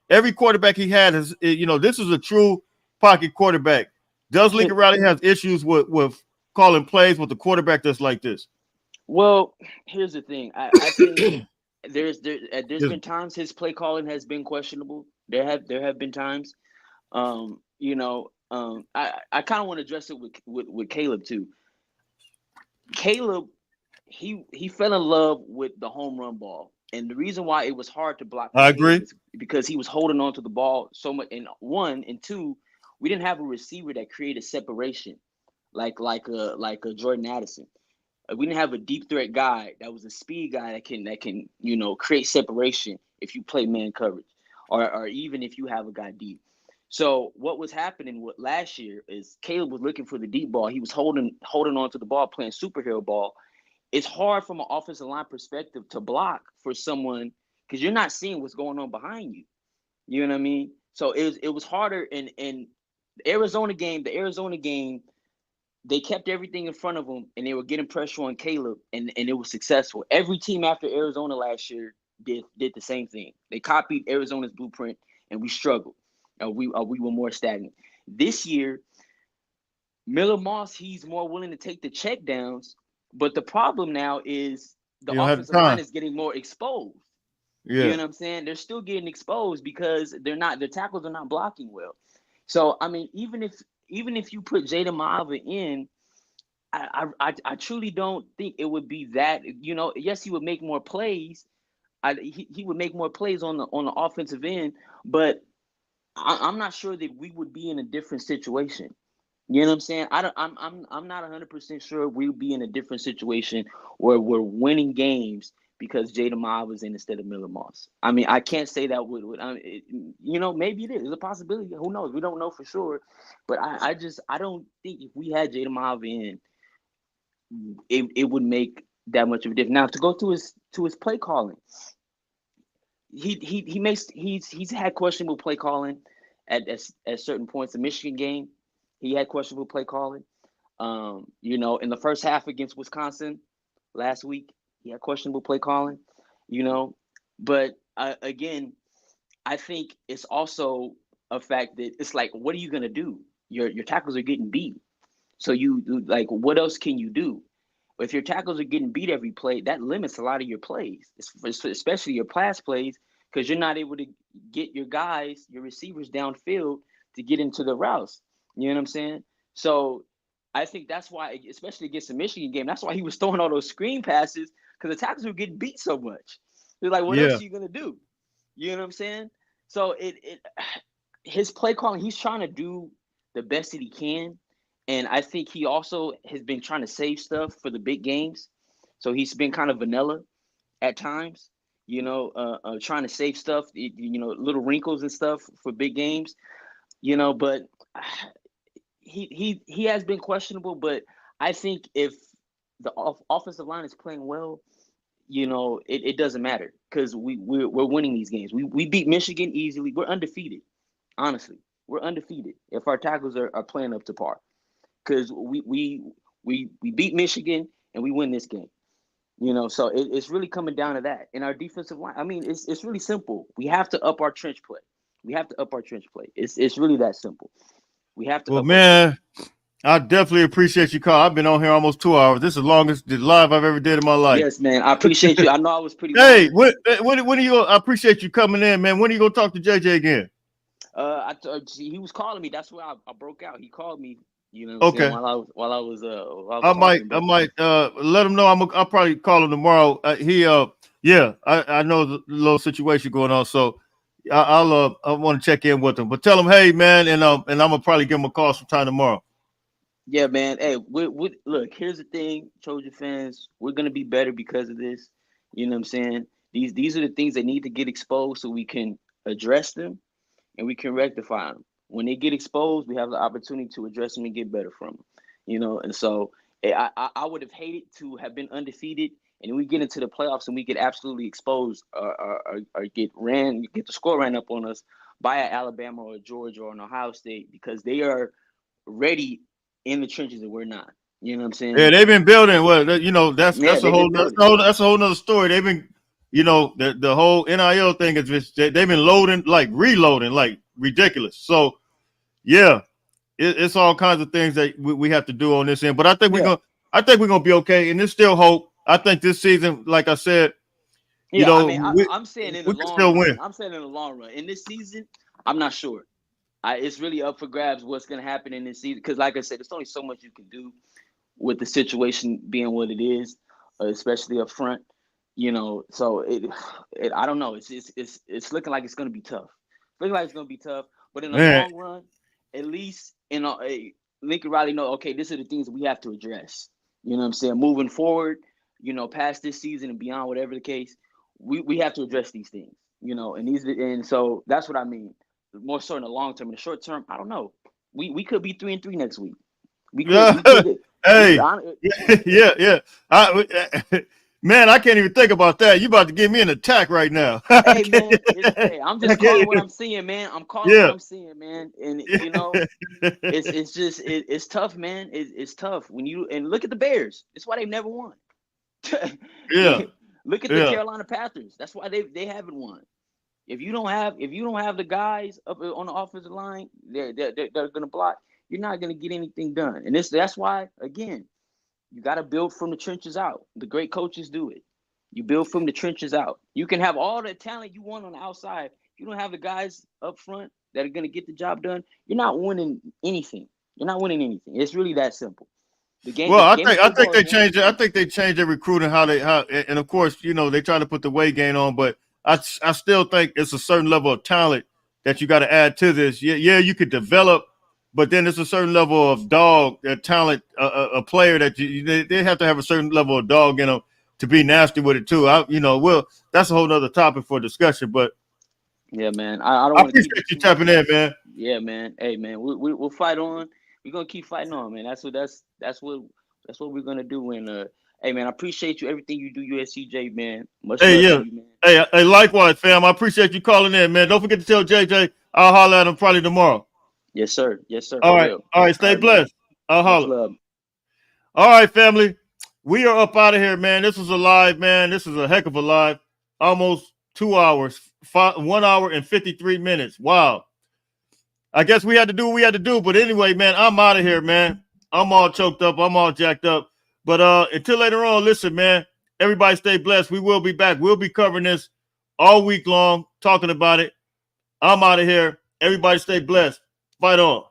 every quarterback he had is, this is a true pocket quarterback. Does Lincoln Riley have issues with calling plays with the quarterback that's like this?
Well, here's the thing. I think there's been times his play calling has been questionable. There have been times. I kind of want to address it with Caleb too. Caleb, he fell in love with the home run ball, and the reason why it was hard to block for
I
Caleb
agree.
is because he was holding on to the ball so much. And one and two, we didn't have a receiver that created separation like a Jordan Addison. We didn't have a deep threat guy that was a speed guy that can create separation if you play man coverage, or even if you have a guy deep. So what was happening last year is Caleb was looking for the deep ball. He was holding on to the ball, playing superhero ball. It's hard from an offensive line perspective to block for someone because you're not seeing what's going on behind you. You know what I mean? So it was harder in the Arizona game. They kept everything in front of them, and they were getting pressure on Caleb, and it was successful. Every team after Arizona last year did the same thing. They copied Arizona's blueprint, and we struggled. We were more stagnant. This year, Miller Moss, he's more willing to take the check downs, but the problem now is the
You don't have
offensive line
time.
is getting more exposed. You
Yeah.
know what I'm saying? They're still getting exposed because their tackles are not blocking well. So I mean, even if you put Jada Maava in, I truly don't think it would be that. Yes, he would make more plays. He would make more plays on the offensive end, but I'm not sure that we would be in a different situation. You know what I'm saying? I'm not 100% sure we'll be in a different situation where we're winning games because Jada Ma was in instead of Miller Moss. I mean, I can't say that maybe it is. It's a possibility. Who knows? We don't know for sure. But I don't think if we had Jada Ma in, it would make that much of a difference. Now to go to his play calling, he's had questionable play calling at certain points. The Michigan game, he had questionable play calling. In the first half against Wisconsin last week, he had questionable play calling. But again, I think it's also a fact that it's like, what are you gonna do? Your tackles are getting beat, so what else can you do? If your tackles are getting beat every play, that limits a lot of your plays, especially your pass plays, because you're not able to get your receivers downfield to get into the routes. You know what I'm saying? So I think that's why, especially against the Michigan game, that's why he was throwing all those screen passes, because the tackles were getting beat so much. They're like, what else
Yeah.
are you going to do? You know what I'm saying? So his play calling, he's trying to do the best that he can. And I think he also has been trying to save stuff for the big games. So he's been kind of vanilla at times, trying to save stuff, little wrinkles and stuff for big games, but he has been questionable. But I think if the offensive line is playing well, it doesn't matter because we're winning these games. We beat Michigan easily. We're undefeated. Honestly, we're undefeated if our tackles are playing up to par. Because we beat Michigan and we win this game. So it's really coming down to that. And our defensive line, I mean, it's really simple. We have to up our trench play. It's really that simple. We have to.
Well, man, I definitely appreciate you, Carl. I've been on here almost 2 hours. This is the longest live I've ever did in my life.
Yes, man. I appreciate you. I know I was pretty.
Hey, when are you? I appreciate you coming in, man. When are you gonna talk to JJ again?
He was calling me. That's why I broke out. He called me.
Okay.
While I was
I might let him know. I'll probably call him tomorrow. I know the little situation going on, so I want to check in with him. But tell him, hey man, and I'm gonna probably give him a call sometime tomorrow.
Yeah, man. Hey, we look. Here's the thing, Trojan fans. We're gonna be better because of this. You know what I'm saying? These are the things that need to get exposed so we can address them and we can rectify them. When they get exposed, we have the opportunity to address them and get better from them, and so I would have hated to have been undefeated and we get into the playoffs and we get absolutely exposed or get the score ran up on us by an Alabama or a Georgia or an Ohio State because they are ready in the trenches and we're not. You know what I'm saying?
Yeah, they've been building. Well, that's a whole nother story. They've been, the whole NIL thing is just they've been loading, like reloading, like ridiculous. So, yeah, it's all kinds of things that we have to do on this end. But I think we're gonna be okay. And there's still hope. I think this season, like I said,
I'm saying in the long
still
run.
win.
I'm saying in the long run. In this season, I'm not sure. It's really up for grabs what's going to happen in this season because, like I said, there's only so much you can do with the situation being what it is, especially up front. So I don't know. It's looking like it's going to be tough. But in the long run, at least Lincoln Riley know, okay, these are the things that we have to address. You know what I'm saying? Moving forward, past this season and beyond, whatever the case, we have to address these things. And so that's what I mean. More so in the long term. In the short term, I don't know. We could be 3-3 next week. We could
Hey, yeah. Man, I can't even think about that. You about to give me an attack right now.
Hey, man, I'm just calling what I'm seeing, man. I'm calling what I'm seeing, man. And it's tough, man. It's tough when look at the Bears. That's why they've never won.
Yeah.
Look at the Carolina Panthers. That's why they haven't won. If you don't have the guys up on the offensive line, they're going to block. You're not going to get anything done. And that's why, again, you got to build from the trenches out. The great coaches do it. You build from the trenches out. You can have all the talent you want on the outside. If you don't have the guys up front that are going to get the job done, you're not winning anything. It's really that simple.
I think they changed it. I think they changed their recruiting and of course, they try to put the weight gain on, but I still think it's a certain level of talent that you got to add to this. Yeah, you could develop, but then it's a certain level of talent, a player that they have to have a certain level of dog in them to be nasty with it too. That's a whole nother topic for discussion. But
yeah, man, I
appreciate you tapping in, man.
Yeah, man. Hey, man, we'll fight on. We're gonna keep fighting on, man. That's what we're gonna do. And hey, man, I appreciate you everything you do, USCJ, man. Much love to you, man.
Hey, likewise, fam. I appreciate you calling in, man. Don't forget to tell JJ I'll holler at him probably tomorrow.
Yes, sir.
All right. Stay blessed.
Man.
I'll holler.
Much love.
All right, family. We are up out of here, man. This was a live, man. This is a heck of a live. Almost 2 hours, 1 hour and 53 minutes. Wow. I guess we had to do what we had to do. But anyway, man, I'm out of here, man. I'm all choked up. I'm all jacked up. But until later on, listen, man, everybody stay blessed. We will be back. We'll be covering this all week long, talking about it. I'm out of here. Everybody stay blessed. Fight on.